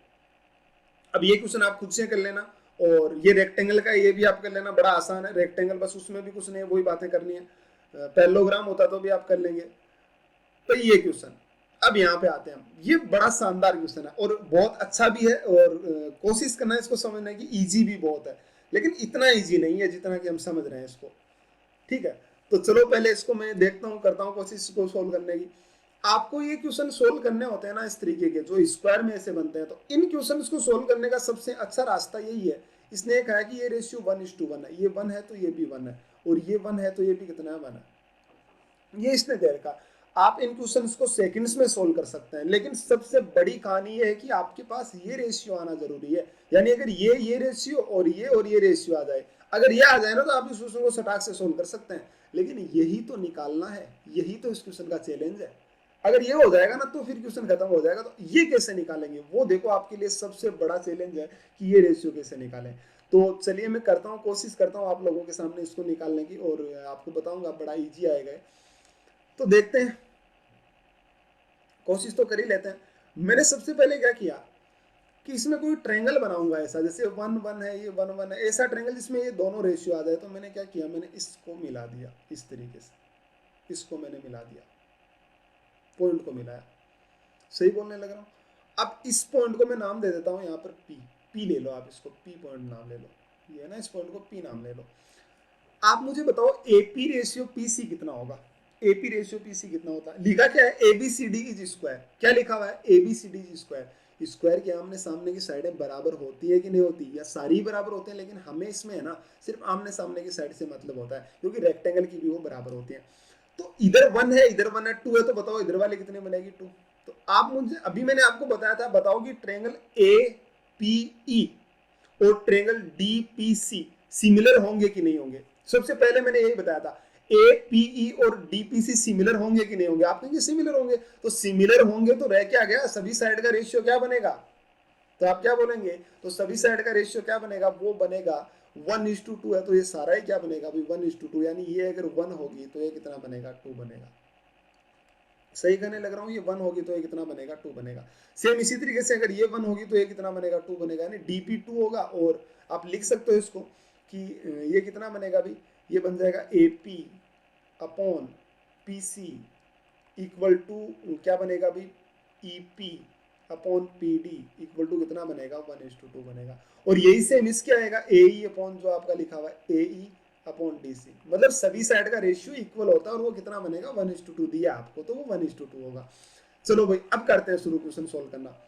S1: अब ये क्वेश्चन आप खुद से कर लेना, और ये रेक्टेंगल का ये भी आप कर लेना, बड़ा आसान है रेक्टेंगल, बस उसमें भी कुछ नहीं है, वही बातें करनी है। पैरेललोग्राम होता तो भी आप कर लेंगे। तो ये क्वेश्चन, अब यहाँ पे आते हैं हम, ये बड़ा शानदार क्वेश्चन है और बहुत अच्छा भी है, और कोशिश करना है इसको समझने की, इजी भी बहुत है, लेकिन इतना इजी नहीं है जितना कि हम समझ रहे हैं इसको। ठीक है, तो चलो पहले इसको मैं देखता हूँ, करता हूँ कोशिश इसको सोल्व करने की। आपको ये क्वेश्चन सोल्व करने होते हैं ना इस तरीके के, जो स्क्वायर में ऐसे बनते हैं, तो इन क्वेश्चन को सोल्व करने का सबसे अच्छा रास्ता यही है। इसने कहा कि ये रेशियो 1:1 है, ये 1 है तो ये भी 1 है, और ये 1 है तो ये भी कितना है, 1 है। ये इसने दे रखा। आप इन क्वेश्चंस को सेकंड्स में सोल्व कर सकते हैं, लेकिन सबसे बड़ी कहानी ये है कि आपके पास ये रेशियो आना जरूरी है। यानी अगर ये रेशियो और ये रेशियो आ जाए, अगर ये आ जाए ना, तो आप इस क्वेश्चन को सटाक से सोल्व कर सकते हैं। लेकिन यही तो निकालना है, यही तो इस क्वेश्चन का चैलेंज है। अगर ये हो जाएगा ना तो फिर क्वेश्चन खत्म हो जाएगा। तो ये कैसे निकालेंगे, वो देखो आपके लिए सबसे बड़ा चैलेंज है कि ये रेशियो कैसे निकालें। तो चलिए मैं करता हूँ, कोशिश करता हूँ आप लोगों के सामने इसको निकालने की, और आपको बताऊंगा बड़ा ईजी आएगा। तो देखते हैं, कोशिश तो कर ही लेते हैं। मैंने सबसे पहले क्या किया कि इसमें कोई ट्रायंगल बनाऊंगा ऐसा, जैसे 1 1 है, ये 1 1 है, ऐसा ट्रायंगल जिसमें ये दोनों रेशियो आ जाए। तो मैंने क्या किया, मैंने इसको मिला दिया इस तरीके से, इसको मैंने मिला दिया, पॉइंट को मिलाया। सही बोलने लग रहा हूँ। अब इस पॉइंट को मैं नाम दे देता हूँ यहाँ पर पी, पी ले लो आप, इसको पी पॉइंट नाम ले लो, ये ना, इस पॉइंट को पी नाम ले लो। आप मुझे बताओ एपी रेशियो पीसी कितना होगा, एपी रेशियो पीसी कितना होता है। लिखा क्या है, एबीसीडी इज स्क्वायर, क्या लिखा हुआ है, एबीसीडी इज स्क्वायर। स्क्वायर के आमने सामने की साइडें बराबर होती है कि नहीं होती, या सारी बराबर होते हैं, लेकिन हमें इसमें है ना सिर्फ आमने सामने की साइड से मतलब होता है, क्योंकि रेक्टेंगल की भी वो बराबर होती है। तो इधर 1 है, इधर 1 है, 2 है, तो बताओ इधर वाली कितनी बनेगी, 2। तो आप मुझे, अभी मैंने आपको बताया था, बताओ कि ट्रायंगल ए पी ई और triangle D P C similar होंगे कि नहीं होंगे। सबसे पहले मैंने यही बताया था, ए पीई और डीपीसी सिमिलर होंगे कि नहीं होंगे। आप कहेंगे सिमिलर होंगे, तो सिमिलर होंगे तो रह क्या गया, सभी साइड का रेशियो क्या बनेगा। तो आप क्या बोलेंगे, तो सभी साइड का रेशियो क्या बनेगा, वो बनेगा 1:2 है, तो ये सारा ही क्या बनेगा अभी 1:2, यानी ये अगर 1 होगी तो ये कितना बनेगा, 2 बनेगा। सही कहने लग रहा हूँ, ये 1 होगी तो ये कितना बनेगा, 2 बनेगा। सेम इसी तरीके से अगर ये 1 होगी तो ये कितना बनेगा, 2 बनेगा, यानी डीपी 2 होगा। और आप लिख सकते हो इसको कि ये कितना बनेगा अभी, ये बन जाएगा AP upon PC equal to क्या बनेगा अभी, EP upon PD equal to कितना बनेगा, 1:2 बनेगा। और यही सेम इसके आएगा, AE अपॉन जो आपका लिखा हुआ है AE अपॉन DC, मतलब सभी साइड का रेशियो इक्वल होता है, और वो कितना बनेगा, 1:2 दिया आपको, तो वो 1:2 होगा। चलो भाई, अब करते हैं शुरू क्वेश्चन सोल्व करना।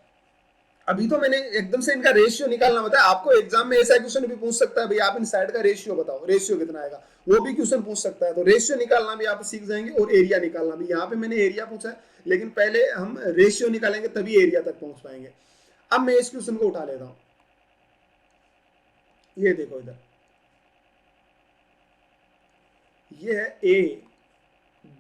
S1: अभी तो मैंने एकदम से इनका रेशियो निकालना बताया। आपको एग्जाम में ऐसा क्वेश्चन भी पूछ सकता है, भाई आप इन साइड का रेशियो बताओ, रेशियो कितना आएगा, वो भी क्वेश्चन पूछ सकता है। तो रेशियो निकालना भी आप सीख जाएंगे, और एरिया निकालना भी। यहाँ पे मैंने एरिया पूछा है, लेकिन पहले हम रेशियो निकालेंगे तभी एरिया तक पहुंच पाएंगे। अब मैं इस क्वेश्चन को उठा लेता हूं, ये देखो इधर, ये है ए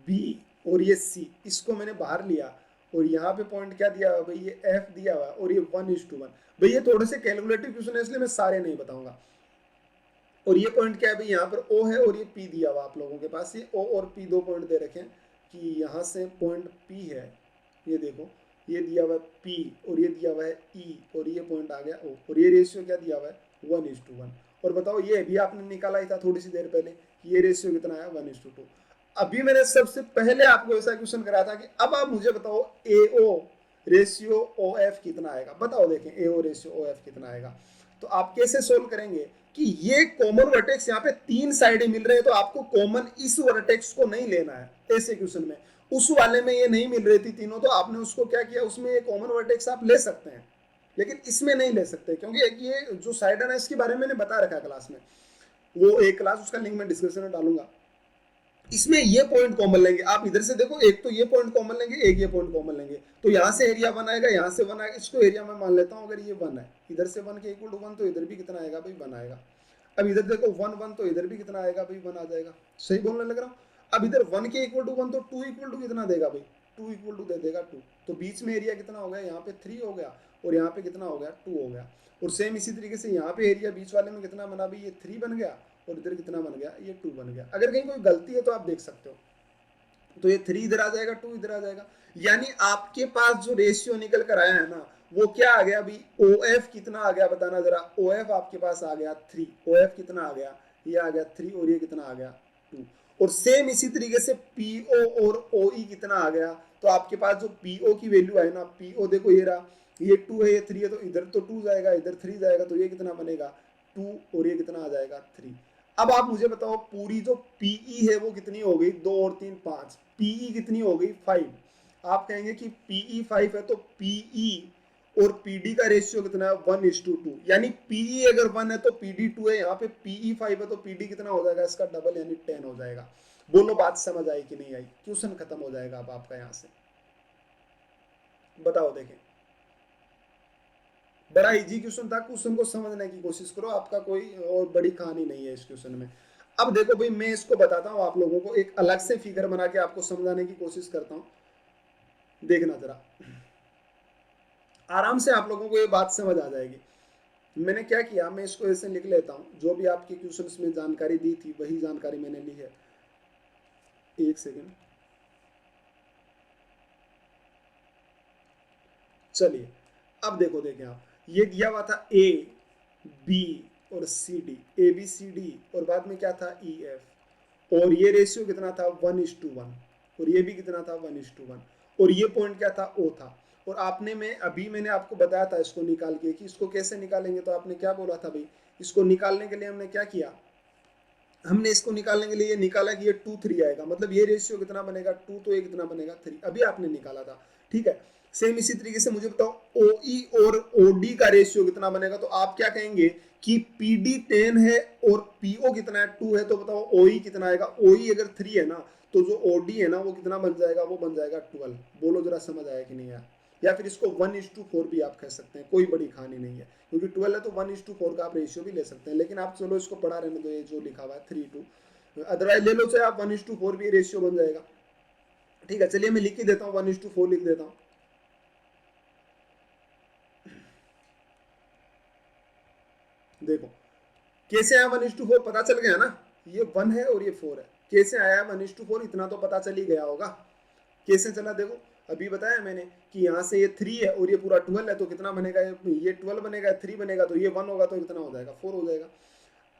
S1: बी और ये सी, इसको मैंने बाहर लिया, और यहाँ पे पॉइंट क्या दिया हुआ भाई, ये एफ दिया हुआ, और ये 1:1। भाई ये थोड़े से कैलकुलेटिव क्वेश्चन है, इसलिए मैं सारे नहीं बताऊंगा। और ये पॉइंट क्या है भाई, यहाँ पर ओ है और ये पी दिया हुआ आप लोगों के पास, ये ओ और पी दो पॉइंट दे रखे हैं कि यहाँ से पॉइंट पी है, ये देखो, ये दिया हुआ है पी, और ये दिया हुआ है ई, और ये पॉइंट आ गया ओ, और ये रेशियो क्या दिया हुआ है, 1:1। और बताओ, ये भी आपने निकाला ही था थोड़ी सी देर पहले, ये रेशियो कितना आया, 1:2। अभी मैंने सबसे पहले आपको ऐसा क्वेश्चन कराया था कि अब आप मुझे बताओ एओ रेशियो ओ एफ कितना आएगा। बताओ, देखें एओ रेशियो ओ एफ कितना आएगा। तो आप कैसे सोल्व करेंगे कि ये कॉमन वर्टेक्स, यहाँ पे 3 साइडें मिल रहे हैं, तो आपको कॉमन इस वर्टेक्स को नहीं लेना है ऐसे क्वेश्चन में। उस वाले में ये नहीं मिल रही थी तीनों, तो आपने उसको क्या किया, उसमें ये कॉमन वर्टेक्स आप ले सकते हैं, लेकिन इसमें नहीं ले सकते, क्योंकि एक ये जो साइड है ना, इसके बारे में मैंने बता रखा है क्लास में, वो एक क्लास, उसका लिंक मैं डिस्क्रिप्शन में डालूंगा। इसमें ये पॉइंट कॉमन लेंगे, आप इधर से देखो, एक तो ये पॉइंट कॉमन लेंगे, एक ये पॉइंट कॉमन लेंगे, तो यहाँ से एरिया 1 आएगा, यहाँ से 1 आएगा, इसको एरिया में मान लेता हूँ। अगर ये 1 है, इधर से 1 के इक्वल टू 1, तो इधर भी कितना आएगा भाई, 1 आएगा। अब इधर देखो 1 1, तो इधर भी कितना आएगा भाई, 1 आ जाएगा। सही बोलने लग रहा हूँ। अब इधर 1 के इक्वल टू 1, तो 2 इक्वल टू कितना देगा भाई, 2 इक्वल टू दे देगा 2। तो बीच में एरिया कितना हो गया, यहाँ पे 3 हो गया, और यहाँ पे कितना हो गया, 2 हो गया। और सेम इसी तरीके से यहाँ पे एरिया बीच वाले में कितना बना भाई, ये 3 बन गया, और इधर कितना बन गया, ये 2 बन गया। अगर कहीं कोई गलती है तो आप देख सकते हो। तो ये 3 इधर आ जाएगा, 2 इधर आ जाएगा, यानी आपके पास जो रेशियो निकल कर आया है ना, वो क्या आ गया अभी, OF कितना आ गया बताना जरा, OF आपके पास आ गया 3, OF कितना आ गया, ये आ गया 3 और ये कितना आ गया 2। और सेम इसी तरीके से PO और OE कितना आ गया, तो आपके पास जो PO की वैल्यू है ना, PO देखो ये रहा, ये 2 है ये 3 है, तो इधर तो 2 जाएगा इधर 3 जाएगा, तो ये कितना बनेगा 2 और ये कितना आ जाएगा 3। अब आप मुझे बताओ पूरी जो PE है वो कितनी हो गई, 2 और 3 5, PE कितनी हो गई 5। आप कहेंगे कि PE 5 है तो PE और PD का रेशियो कितना है 1:2, यानी PE अगर 1 है तो PD 2 है, यहाँ पे PE 5 है तो PD कितना हो जाएगा इसका डबल यानी 10 हो जाएगा। बोलो बात समझ आई कि नहीं आई, क्वेश्चन खत्म हो जाएगा अब आपका यहाँ से, बताओ देखें, बड़ा इजी क्वेश्चन था, क्वेश्चन को समझने की कोशिश करो, आपका कोई और बड़ी कहानी नहीं है इस क्वेश्चन में। अब देखो भाई मैं इसको बताता हूँ आप लोगों को, एक अलग से फिगर बना के आपको समझाने की कोशिश करता हूँ, देखना जरा, आराम से आप लोगों को ये बात समझ आ जाएगी। मैंने क्या किया, मैं इसको ऐसे लिख लेता हूँ, जो भी आपके क्वेश्चंस में जानकारी दी थी वही जानकारी मैंने ली है। एक सेकेंड, चलिए अब देखो देखें आप, ये दिया हुआ था A B और CD, ABCD और बाद में क्या था EF, और ये रेशियो कितना था 1:1, और ये भी कितना था 1:1, और ये पॉइंट क्या था O था। और आपने मैंने आपको बताया था इसको निकाल के कि इसको कैसे निकालेंगे, तो आपने क्या बोला था भाई, इसको निकालने के लिए हमने क्या किया, हमने इसको निकालने के लिए ये निकाला कि ये 2 3 आएगा, मतलब ये रेशियो कितना बनेगा 2, तो ये कितना बनेगा 3, अभी आपने निकाला था, ठीक है। सेम इसी तरीके से मुझे बताओ OE और OD का रेशियो कितना बनेगा, तो आप क्या कहेंगे कि PD 10 है और PO कितना है 2 है, तो बताओ OE कितना आएगा, OE अगर 3 है ना तो जो OD है ना वो कितना बन जाएगा, वो बन जाएगा 12। बोलो जरा समझ आया कि नहीं आया, या फिर इसको 1:4 भी आप कह सकते हैं, कोई बड़ी कहानी नहीं है, क्योंकि 12 है तो 1:4 का आप रेशियो भी ले सकते हैं, लेकिन आप चलो इसको पढ़ा रहने दो, ये जो लिखा हुआ है 3:2, अदरवाइज ले लो चाहे आप 1:4 भी रेशियो बन जाएगा, ठीक है। चलिए मैं लिख ही देता हूँ, 1:4 लिख देता हूँ। देखो कैसे आया 1:4, पता चल गया ना, ये 1 है और ये 4 है, कैसे आया 1:4 इतना तो पता चल ही गया होगा, कैसे चला देखो, अभी बताया मैंने कि यहाँ से ये 3 है और ये पूरा 12 है, तो कितना बनेगा, ये 12 बनेगा 3 बनेगा, तो ये 1 होगा तो कितना हो जाएगा 4 हो जाएगा।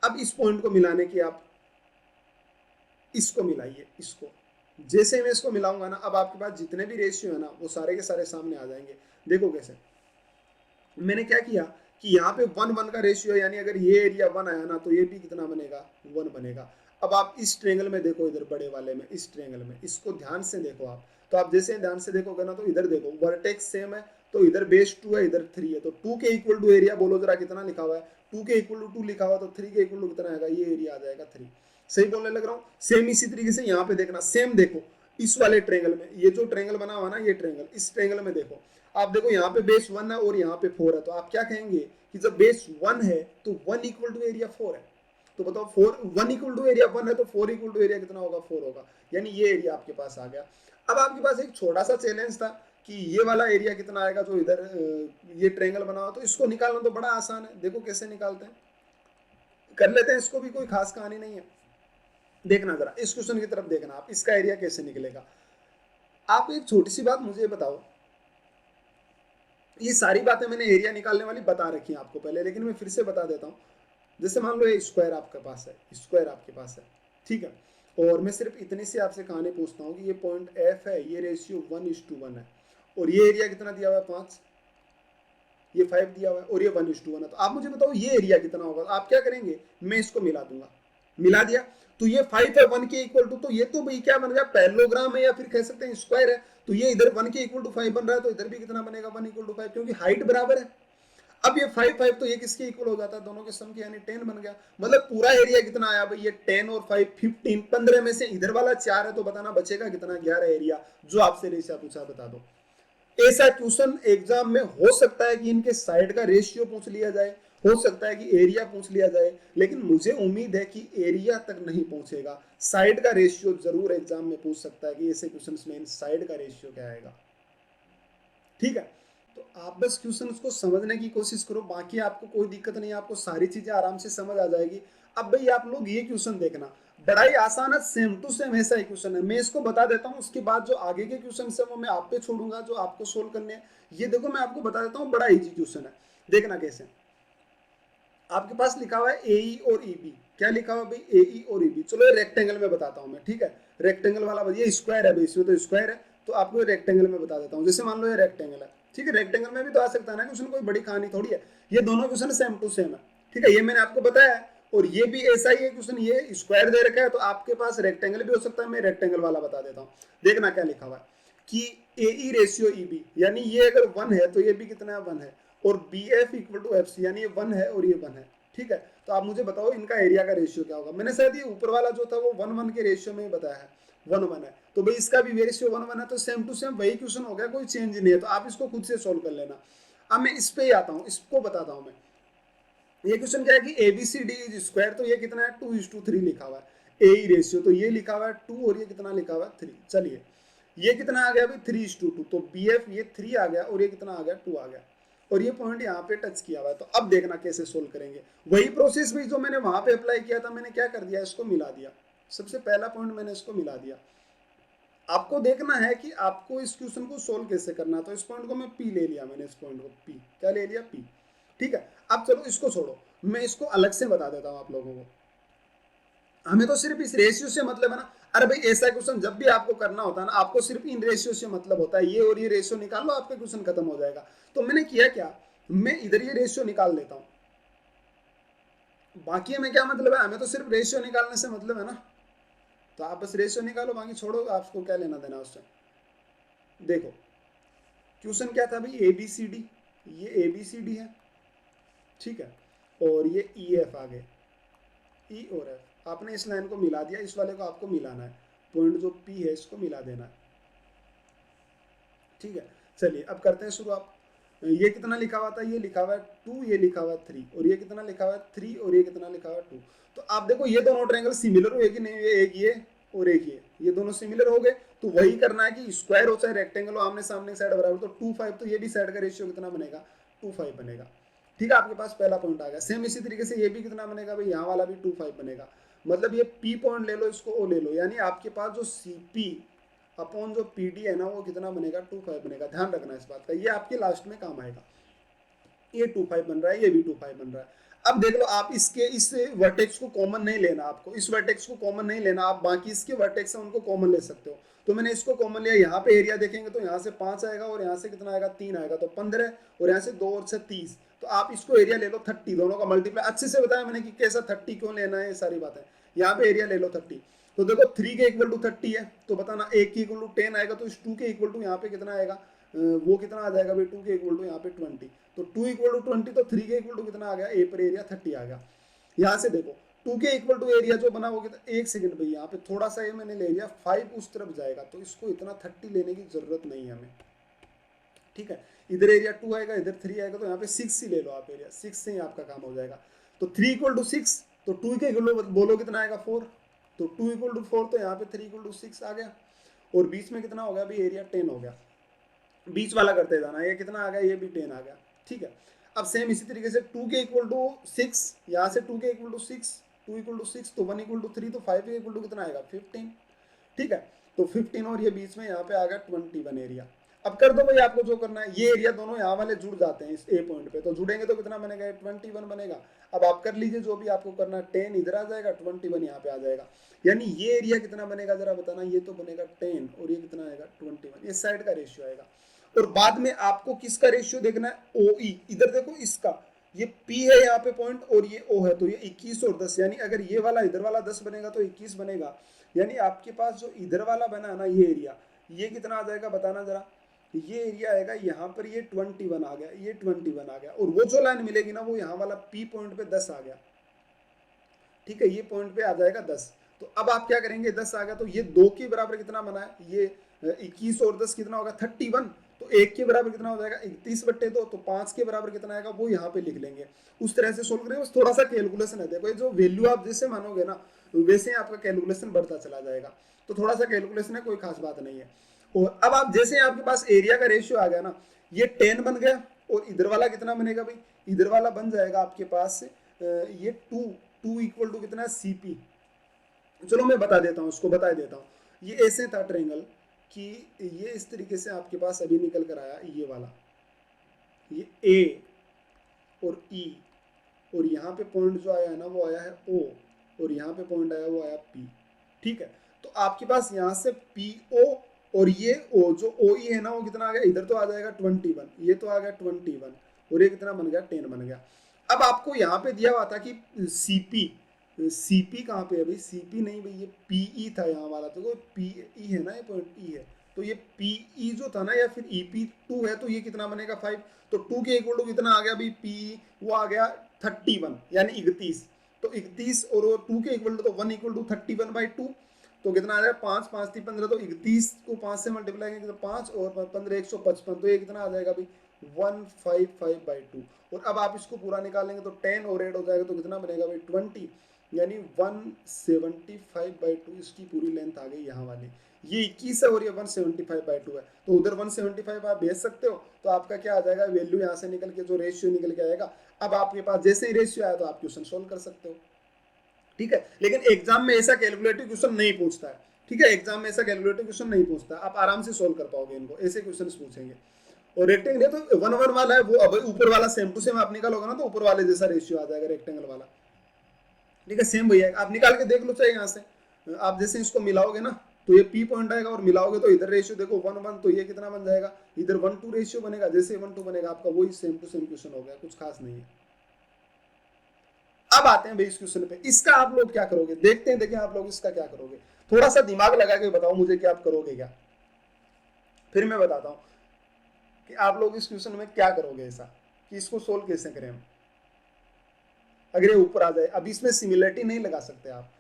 S1: अब इस पॉइंट को मिलाने की आप इसको मिलाइए, इसको जैसे मैं इसको मिलाऊंगा ना, अब आपके पास जितने भी रेशियो है ना वो सारे के सारे सामने आ जाएंगे। देखो कैसे, मैंने क्या किया कि यहाँ पे 1:1 का रेशियो है, यानी अगर ये एरिया 1 आया ना तो ये भी कितना बनेगा 1 बनेगा। अब आप इस ट्रेंगल में देखो, इधर बड़े वाले में, इस ट्रेंगल में इसको ध्यान से देखो आप, तो आप जैसे ध्यान से देखोगे ना तो इधर देखो वर्टेक्स सेम है, तो इधर बेस 2 है इधर 3 है, तो 2 के इक्वल टू एरिया बोलो जरा कितना लिखा हुआ है, 2 के इक्वल टू 2 लिखा हुआ, तो 3 के इक्वल टू कितना आएगा, ये एरिया आ जाएगा 3। सही बोलने लग रहा हूँ। सेम इसी तरीके से यहाँ पे देखना, सेम देखो इस वाले ट्रेंगल में, ये जो ट्रेंगल बना हुआ ना ये ट्रेंगल, इस ट्रेंगल में देखो आप, देखो यहाँ पे बेस 1 है और यहाँ पे 4 है, तो आप क्या कहेंगे कि जब बेस 1 है तो 1 इक्वल टू एरिया 4 है, तो बताओ 4 1 इक्वल टू एरिया 1 है तो 4 इक्वल टू एरिया कितना होगा 4 होगा, यानी ये एरिया आपके पास आ गया। अब आपके पास एक छोटा सा चैलेंज था कि ये वाला एरिया कितना आएगा जो इधर ये ट्रेंगल बना हुआ, तो इसको निकालना तो बड़ा आसान है, देखो कैसे निकालते हैं, कर लेते हैं इसको भी, कोई खास कहानी नहीं है। देखना जरा इस क्वेश्चन की तरफ देखना आप, इसका एरिया कैसे निकलेगा। आप एक छोटी सी बात मुझे बताओ, ये सारी बातें मैंने एरिया निकालने वाली बता रखी है आपको पहले, लेकिन मैं फिर से बता देता हूँ। जैसे मान लो ये स्क्वायर आपके पास है, स्क्वायर आपके पास है, ठीक है, और मैं सिर्फ इतनी सी आपसे कहानी पूछता हूँ कि ये पॉइंट एफ है, ये रेशियो 1:1 है, और ये एरिया कितना दिया हुआ है 5, ये 5 दिया हुआ है, और ये 1:1 है, तो आप मुझे बताओ ये एरिया कितना होगा। तो आप क्या करेंगे, मैं इसको मिला दूंगा, मिला दिया तो ये 5 है 1 के इक्वल टू, तो ये तो भाई क्या बन गया पैरेललोग्राम है, या फिर कह सकते हैं स्क्वायर है, तो ये इधर 1 के इक्वल टू 5 बन रहा है, तो इधर भी कितना बनेगा 1 इक्वल टू 5, क्योंकि हाइट बराबर है। अब ये 5 5 तो ये किसके इक्वल हो जाता है, दोनों के सम के, यानी 10 बन गया। मतलब पूरा एरिया कितना आया भाई, ये 10 और 5 15, 15 में से इधर वाला 4 है, तो बताना बचेगा कितना, 11 एरिया, जो आपसे रेशियो पूछा बता दो। ऐसा क्वेश्चन एग्जाम में हो सकता है कि इनके साइड का रेशियो पूछ लिया जाए, हो सकता है कि एरिया पूछ लिया जाए, लेकिन मुझे उम्मीद है कि एरिया तक नहीं पहुंचेगा, साइड का रेशियो जरूर एग्जाम में पूछ सकता है कि ऐसे क्वेश्चंस में इन साइड का रेशियो क्या आएगा, ठीक है। तो आप बस क्वेश्चन को समझने की कोशिश करो, बाकी आपको कोई दिक्कत नहीं है, आपको सारी चीजें आराम से समझ आ जाएगी। अब भाई आप लोग ये क्वेश्चन देखना, बड़ा ही आसान है, सेम टू सेम ऐसा ही क्वेश्चन है। मैं इसको बता देता हूँ, उसके बाद जो आगे के क्वेश्चन है वो मैं आप पे छोड़ूंगा जो आपको सोल्व करने हैं। ये देखो मैं आपको बता देता हूँ, बड़ा इजी क्वेश्चन है, देखना कैसे। आपके पास लिखा हुआ है ए और ई बी। क्या लिखा हुआ भाई, ए और ई बी। चलो ये रेक्टेंगल में बताता हूँ मैं, ठीक है। रेक्टेंगल वाला ये स्क्वायर है भाई, इसमें तो स्क्वायर है, तो आपको रेक्टेंगल में बता देता हूँ। जैसे मान लो ये रेक्टेंगल है, ठीक है। रेक्टेंगल में भी तो आ सकता है ना क्वेश्चन, कोई बड़ी कहानी थोड़ी है। ये दोनों क्वेश्चन सेम टू सेम है, ठीक है। ये मैंने आपको बताया, और ये भी ऐसा ही है क्वेश्चन। ये स्क्वायर दे रखा है तो आपके पास रेक्टेंगल भी हो सकता है। मैं रेक्टेंगल वाला बता देता हूँ, देखना क्या लिखा हुआ है कि ए ई रेशियो ई बी, यानी ये अगर 1 है तो ये भी कितना है, 1 है। और B F equal to F C, यानी ये 1 है और ये 1 है, ठीक है। तो आप मुझे बताओ इनका एरिया का रेशियो क्या होगा। मैंने शायद ये ऊपर वाला जो था वो 1:1 के रेशियो में बताया है, 1:1 है। तो भाई इसका भी रेशियो 1:1 है, तो सेम टू सेम वही क्वेश्चन हो गया, कोई चेंज नहीं है। तो आप इसको खुद से सोल्व कर लेना। अब मैं इस पे ही आता हूँ, इसको बताता हूँ मैं। ये क्वेश्चन क्या है कि A B C D is square, तो ये कितना है 2:3 लिखा हुआ है। ए रेशियो तो ये लिखा हुआ है 2, और ये कितना लिखा हुआ है 3। चलिए ये कितना आ गया भाई 3:2, तो बी एफ ये 3 आ गया, और ये कितना आ गया 2 आ गया, और ये पॉइंट यहाँ पे टच किया हुआ है। तो अब देखना कैसे सोल्व करेंगे। वही प्रोसेस भी जो मैंने वहां पे अप्लाई किया था, मैंने क्या कर दिया, इसको मिला दिया। सबसे पहला पॉइंट मैंने इसको मिला दिया। आपको देखना है कि आपको इस क्वेश्चन को सोल्व कैसे करना है। तो इस पॉइंट को मैं पी ले लिया, मैंने इस पॉइंट को पी क्या ले लिया, पी, ठीक है। अब चलो इसको छोड़ो, मैं इसको अलग से बता देता हूँ आप लोगों को। हमें तो सिर्फ इस रेशियो से मतलब है ना। अरे भाई ऐसा क्वेश्चन जब भी आपको करना होता है ना, आपको सिर्फ इन रेशियो से मतलब होता है। ये और ये रेशियो निकाल लो, आपका क्वेश्चन खत्म हो जाएगा। तो मैंने किया क्या, मैं इधर ये रेशियो निकाल लेता हूँ। बाकी हमें क्या मतलब है, हमें तो सिर्फ रेशियो निकालने से मतलब है ना। तो आप बस रेशियो निकालो, बाकी छोड़ो, आपको क्या लेना देना उससे। देखो क्वेश्चन क्या था भाई, ए बी सी डी, ये ए बी सी डी है, ठीक है। और ये ई एफ आ गए, ई और एफ। आपने इस लाइन को मिला दिया, इस वाले को आपको मिलाना है। पॉइंट जो पी है इसको मिला देना है, ठीक है। चलिए अब करते हैं शुरू। आप ये कितना लिखा हुआ था, ये लिखा हुआ है 2, ये लिखा हुआ है 3, और ये कितना लिखा हुआ है 3, और ये कितना लिखा हुआ है 2। तो आप देखो ये दोनों ट्रायंगल सिमिलर हुए कि नहीं, एक ये और एक ये दोनों सिमिलर हो गए। तो वही करना है कि स्क्वायर हो चाहे रेक्टेंगल हो, आमने सामने साइड बराबर। तो 2:5, तो ये भी साइड का रेशियो कितना बनेगा, 2:5 बनेगा, ठीक है। आपके पास पहला पॉइंट आ गया। सेम इसी तरीके से ये भी कितना बनेगा भाई, यहाँ वाला भी 2:5 बनेगा। मतलब ये पी पॉइंट ले लो, इसको ओ ले लो, यानी आपके पास जो सी पी अपॉन जो पी डी है ना, वो कितना बनेगा, 2:5 बनेगा। ध्यान रखना इस बात का, ये आपके लास्ट में काम आएगा। ये 2:5 बन रहा है, ये भी 2:5 बन रहा है। अब देख लो, आप इसके इस वर्टेक्स को कॉमन नहीं लेना, आपको इस वर्टेक्स को कॉमन नहीं लेना, आप बाकी इसके वर्टेक्स हैं उनको कॉमन ले सकते हो। तो मैंने इसको कॉमन लिया। यहाँ पे एरिया देखेंगे तो यहाँ से 5 आएगा, और यहाँ से कितना आएगा 3 आएगा, तो 15, और यहाँ से 2 और 6 30। तो आप इसको एरिया ले लो 30, दोनों का मल्टीप्लाई। अच्छे से बताया मैंने कि कैसा 30 क्यों लेना है, ये सारी बातें। यहाँ पे एरिया ले लो 30। तो देखो 3 के इक्वल टू 30 है, तो बताना 1 के इक्वल टू 10 आएगा, तो इस 2 के इक्वल टू यहाँ पे कितना आएगा, वो कितना आ जाएगा भाई 2 के इक्वल टू यहाँ पे 20। तो 2 इक्वल टू 20, तो 3 के इक्वल टू कितना आ गया, ए पर एरिया 30 आ गया। यहाँ से देखो 2 के इक्वल टू एरिया जो बना वो कितना, एक सेकंड भाई, यहाँ पे थोड़ा सा ये मैंने ले लिया, 5 उस तरफ जाएगा, तो इसको इतना 30 लेने की जरूरत नहीं है हमें, ठीक है। इधर एरिया 2 आएगा, इधर 3 आएगा, तो यहाँ पे 6 ही ले लो आप एरिया, 6 से ही आपका काम हो जाएगा। तो 3 इक्वल टू 6, तो 2 के इक्वल बोलो कितना आएगा 4, तो 2 इक्वल टू 4, तो यहाँ पे 3 इक्वल टू 6 आ गया। और बीच में कितना हो गया भाई, एरिया 10 हो गया। बीच वाला करते जाना, ये कितना आ गया, ये भी 10 आ गया, ठीक है। अब सेम इसी तरीके से 2 के इक्वल टू 6, यहाँ से 2 के इक्वल टू 6, 2 इक्वल टू 6, तो 1 इक्वल टू 3, तो 5 के इक्वल टू कितना आएगा 15, ठीक है। तो 15, और ये बीच में यहाँ पे आ गया 21 एरिया। अब कर दो भाई, आपको जो करना है, ये एरिया दोनों यहाँ वाले जुड़ जाते हैं इस ए पॉइंट पे, तो जुड़ेंगे तो कितना बनेगा, 21 बनेगा। अब आप कर लीजिए जो भी आपको करना है, 10 इधर आ जाएगा, 21 यहाँ पे आ जाएगा। यानी ये एरिया कितना बनेगा जरा बताना, ये तो बनेगा 10, और ये कितना आएगा 21, इस साइड का रेशियो आएगा। और बाद में आपको किसका रेशियो देखना है, ओ ई। इधर देखो इसका, ये P है यहाँ पे पॉइंट, और ये O है, तो ये 21 और 10, यानी अगर ये वाला इधर वाला 10 बनेगा तो 21 बनेगा। यानी आपके पास जो इधर वाला बना है ना ये एरिया, ये कितना आ जाएगा बताना जरा। ये एरिया आएगा यहाँ पर, ये 21 आ गया, ये 21 आ गया, और वो जो लाइन मिलेगी ना वो यहाँ वाला P पॉइंट पे 10 आ गया, ठीक है। ये पॉइंट पे आ जाएगा 10। तो अब आप क्या करेंगे, 10 आ गया, तो ये 2 के बराबर कितना बना है, ये 21 और 10 कितना होगा 31। तो 1 के बराबर कितना हो जाएगा 31/2, तो 5 के बराबर कितना आएगा वो यहाँ पे लिख लेंगे। उस तरह से सोल्व करेंगे, बस थोड़ा सा कैलकुलेशन है। देखो ये जो वैल्यू आप जैसे मानोगे ना, वैसे आपका कैलकुलेशन बढ़ता चला जाएगा। तो थोड़ा सा कैलकुलेशन है, कोई खास बात नहीं है। और अब आप जैसे आपके पास एरिया का रेशियो आ गया ना, ये 10 बन गया, और इधर वाला कितना बनेगा भाई, इधर वाला बन जाएगा आपके पास ये 2 इक्वल टू कितना है, सीपी, चलो मैं बता देता हूँ, उसको बता देता हूँ। ये ऐसे था ट्रेंगल कि ये इस तरीके से आपके पास अभी निकल कर आया, ये वाला, ये ए और ई, और यहाँ पे पॉइंट जो आया है ना वो आया है ओ, और यहाँ पे पॉइंट आया वो आया पी। ठीक है, तो आपके पास यहाँ से पी ओ और ये ओ, जो ओ ई है ना वो कितना आ गया, इधर तो आ जाएगा 21, ये तो आ गया 21, और ये कितना बन गया, 10 बन गया। अब आपको यहाँ पे दिया हुआ था कि सीपी, सीपी कहाँ पे है भाई, सीपी नहीं भाई, ये पीई था यहाँ वाला, तो पीई है ना, ये पॉइंट ई है, तो ये पीई जो था ना, या फिर EP2 है, तो ये कितना बनेगा 5, तो 2 के इक्वल टू कितना आ गया भाई, पी वो आ गया 31 यानी 31, तो 31 और 2 के इक्वल टू, तो 1 इक्वल टू 31/2, तो कितना आ जाएगा 5 5 3 15, तो 31 को 5 से मल्टीप्लाई करेंगे तो 5 और 15 155, तो ये कितना आ जाएगा भाई 155/2, और अब आप इसको पूरा निकालेंगे तो 10 और 8 हो जाएगा, तो कितना बनेगा भाई 20, यानी 175/2 इसकी पूरी लेंथ आ गई यहाँ वाली। ये 21 है और ये 175/2 है, तो उधर 175 आप भेज सकते हो, तो आपका क्या आ जाएगा वैल्यू यहाँ से निकल के, जो रेशियो निकल के आएगा। अब आपके पास जैसे ही रेशियो आया तो आप क्वेश्चन सोल्व कर सकते हो। ठीक है, लेकिन एग्जाम में ऐसा कैलकुलेटिव क्वेश्चन नहीं पूछता है। ठीक है, एग्जाम में ऐसा कैलकुलेटिव क्वेश्चन नहीं पूछता, आप आराम से सोल्व कर पाओगे इनको, ऐसे क्वेश्चन पूछेंगे। और रेक्टेंगल तो 1 1 वाला है, वो अब ऊपर वाला सेम टू सेम आप निकालोगे ना, तो ऊपर वाले जैसा रेशियो आ जाएगा रेक्टेंगल वाला। ठीक है, सेम भैया, आप निकाल के देख लो चाहे यहाँ से, आप जैसे इसको मिलाओगे ना तो ये पी पॉइंट आएगा, और मिलाओगे तो इधर रेशियो देखो 1 1, तो ये कितना बन जाएगा, इधर 1 2 रेशियो बनेगा, जैसे 1 2 बनेगा आपका वही सेम टू सेम क्वेश्चन हो गया, कुछ खास नहीं है। अब आते हैं भाई इस क्वेश्चन पे, इसका आप लोग क्या करोगे, देखते हैं, देखें आप लोग इसका क्या करोगे, थोड़ा सा दिमाग लगा के बताओ मुझे कि आप करोगे क्या, फिर मैं बताता हूं कि आप लोग इस क्वेश्चन में क्या करोगे ऐसा, कि इसको सोल्व कैसे करें हम। अगर ये ऊपर आ जाए, अब इसमें सिमिलरिटी नहीं लगा सकते आप,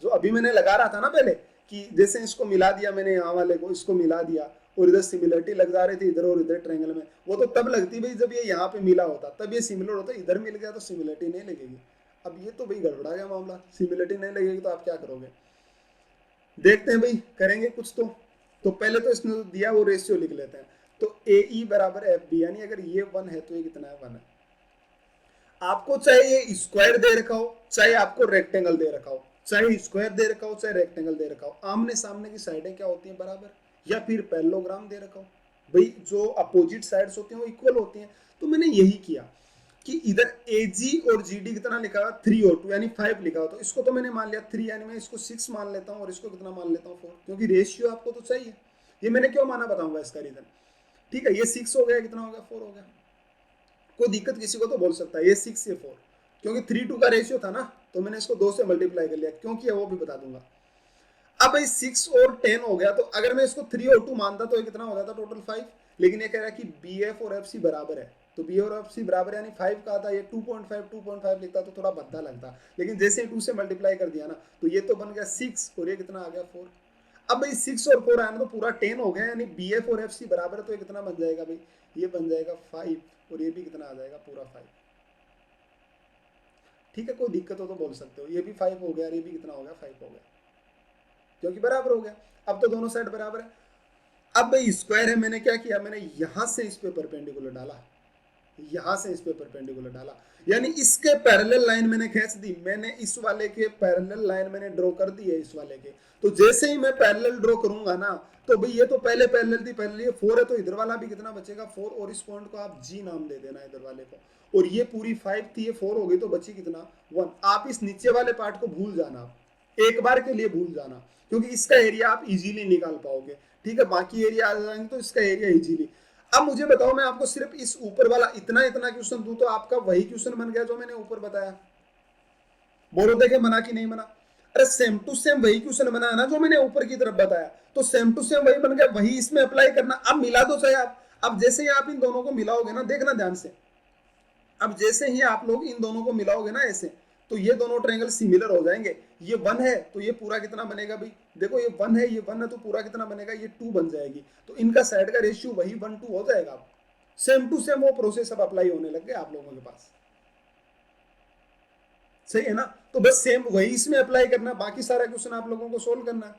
S1: जो अभी मैंने लगा रहा था ना पहले, कि जैसे इसको मिला दिया मैंने, यहाँ वाले को इसको मिला दिया, और इधर सिमिलरिटी लग जा रही थी इधर और इधर ट्रायंगल में, वो तो तब लगती भाई जब ये यहाँ पे मिला होता, तब ये सिमिलर होता, इधर मिल गया तो सिमिलरिटी नहीं लगेगी। अब ये तो भाई गड़बड़ा गया मामला, सिमिलरिटी नहीं लगेगी तो आप क्या करोगे, देखते हैं भाई, करेंगे कुछ तो पहले तो इसने दिया वो रेशियो लिख लेते हैं, तो AE बराबर FB, यानी अगर ये 1 है तो ये कितना है 1 है। आपको चाहे ये स्क्वायर दे रखा हो, चाहे आपको रेक्टेंगल दे रखा हो, चाहे स्क्वायर दे रखा हो, चाहे रेक्टेंगल दे रखा हो, आमने सामने की साइडें क्या होती हैं बराबर, या फिर पैरेललोग्राम दे रखा हो, भाई जो अपोजिट साइड्स होती हैं वो इक्वल होती हैं। तो मैंने यही किया कि इधर AG और GD कितना लिखा हुआ 3 और 2 यानी 5 लिखा हो, तो इसको तो मैंने मान लिया 3, यानी मैं इसको 6 मान लेता हूँ, और इसको कितना मान लेता हूँ 4, क्योंकि रेशियो आपको तो चाहिए। ये मैंने क्यों माना बताऊंगा इसका रीजन। ठीक है, ये 6 हो गया, कितना हो गया 4 हो गया, कोई दिक्कत किसी को तो बोल सकता है ये 6 ये 4, क्योंकि 3 2 का रेशियो था ना, तो मैंने इसको 2 से मल्टीप्लाई कर लिया, क्यों किया वो भी बता दूंगा। अब भाई 6 और 10 हो गया, तो अगर मैं इसको 3 और 2 मानता तो ये कितना हो जाता टोटल 5, लेकिन ये कह रहा है कि BF और FC बराबर है, तो BF और FC बराबर यानी 5 का था, ये 2.5 लिखता तो थोड़ा भद्दा लगता, लेकिन जैसे 2 से मल्टीप्लाई कर दिया ना, तो ये तो बन गया 6 और ये कितना आ गया 4। अब भाई 6 और 4 आया ना तो पूरा 10 हो गया, यानी BF और FC बराबर है, तो ये कितना बन जाएगा भाई, ये बन जाएगा 5, और ये भी कितना आ जाएगा पूरा 5। ठीक है, कोई दिक्कत हो तो बोल सकते हो, ये भी 5 हो गया, ये भी कितना हो गया 5 हो गया, क्योंकि बराबर हो गया। अब तो दोनों साइड बराबर है। अब भाई स्क्वायर है, मैंने क्या किया, मैंने यहां से इस पे परपेंडिकुलर डाला, यहां से इस पे परपेंडिकुलर डाला, यानी इसके पैरेलल लाइन मैंने खींच दी, मैंने इस वाले के पैरेलल लाइन मैंने ड्रॉ कर दी है इस वाले के, तो जैसे ही मैं पैरेलल ड्रॉ करूंगा ना, तो भाई ये तो पहले पैरेलल थी, पहले ये 4 है, तो इधर वाला भी कितना बचेगा 4, और इस पॉइंट को आप G नाम दे देना इधर वाले को, और ये पूरी 5 थी, ये 4 हो गई, तो बची कितना 1। आप इस नीचे वाले पार्ट को भूल जाना, एक बार के लिए भूल जाना, क्योंकि इसका एरिया आप इजीली निकाल पाओगे। ठीक है, बाकी एरिया आ जाएंगे तो इसका एरिया इजीली। अब मुझे बताओ, मैं आपको सिर्फ इस ऊपर वाला इतना इतना क्वेश्चन दूं तो आपका वही क्वेश्चन बन गया जो मैंने ऊपर बताया, बोलो देखे मना कि नहीं मना। अरे सेम टू सेम वही क्वेश्चन बना है ना जो मैंने ऊपर की तरफ बताया, तो सेम टू सेम वही बन गया, वही इसमें अप्लाई करना। अब मिला दो चाहे आप, अब जैसे ही आप इन दोनों को मिलाओगे ना, देखना ध्यान से, अब जैसे ही आप लोग इन दोनों को मिलाओगे ना ऐसे, तो ये दोनों ट्रायंगल सिमिलर हो जाएंगे। ये 1 है तो ये पूरा कितना बनेगा भाई, देखो ये 1 है, ये 1 है, तो पूरा कितना बनेगा, ये 2 बन जाएगी, तो इनका साइड का रेशियो वही 1 2 हो जाएगा। सेम टू सेम वो प्रोसेस अब अप्लाई होने लग गए आप लोगों के पास, सही है ना। तो बस सेम वही इसमें अप्लाई करना, बाकी सारा क्वेश्चन आप लोगों को सोल्व करना है।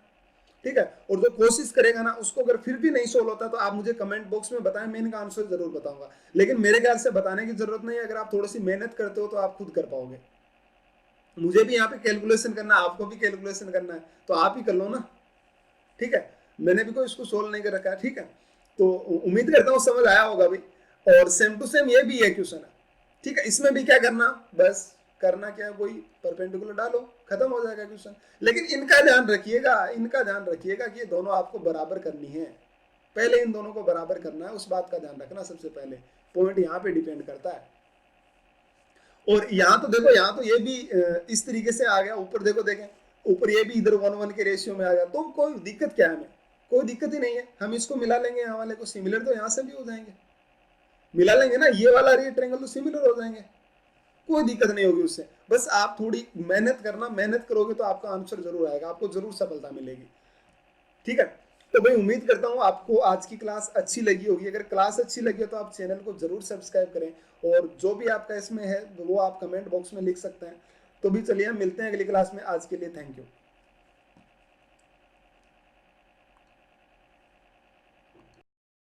S1: ठीक है, और जो कोशिश करेगा ना उसको अगर फिर भी नहीं सोल्व होता तो आप मुझे कमेंट बॉक्स में बताएं, मैं इनका आंसर जरूर बताऊंगा, लेकिन मेरे ख्याल से बताने की जरूरत नहीं है, अगर आप थोड़ी सी मेहनत करते हो तो आप खुद कर पाओगे। मुझे भी यहाँ पे कैलकुलेशन करना है, आपको भी कैलकुलेशन करना है, तो आप ही कर लो ना, ठीक है। मैंने भी कोई इसको सोल्व नहीं कर रखा है, ठीक है। तो उम्मीद करता हूँ समझ आया होगा भाई। और सेम टू सेम ये भी है क्वेश्चन है, ठीक है। इसमें भी क्या करना, बस करना क्या है, कोई परपेंडिकुलर डालो, खत्म हो जाएगा क्वेश्चन। लेकिन इनका ध्यान रखिएगा, इनका ध्यान रखिएगा कि ये दोनों आपको बराबर करनी है, पहले इन दोनों को बराबर करना है, उस बात का ध्यान रखना सबसे पहले, पॉइंट यहाँ पे डिपेंड करता है। और यहाँ तो देखो, यहाँ तो ये भी इस तरीके से आ गया, ऊपर देखो, देखें ऊपर ये भी इधर 1:1 के रेशियो में आ गया, तो कोई दिक्कत क्या है, हमें कोई दिक्कत ही नहीं है, हम इसको मिला लेंगे यहाँ वाले को, सिमिलर तो यहाँ से भी हो जाएंगे, मिला लेंगे ना, ये वाला ये ट्रायंगल तो सिमिलर हो जाएंगे, कोई दिक्कत नहीं होगी उससे। बस आप थोड़ी मेहनत करना, मेहनत करोगे तो आपका आंसर जरूर आएगा, आपको जरूर सफलता मिलेगी, ठीक है। तो भाई उम्मीद करता हूँ आपको आज की क्लास अच्छी लगी होगी। अगर क्लास अच्छी लगी हो तो आप चैनल को जरूर सब्सक्राइब करें, और जो भी आपका इसमें है वो आप कमेंट बॉक्स में लिख सकते हैं। तो भी चलिए हम मिलते हैं अगली क्लास में, आज के लिए थैंक यू।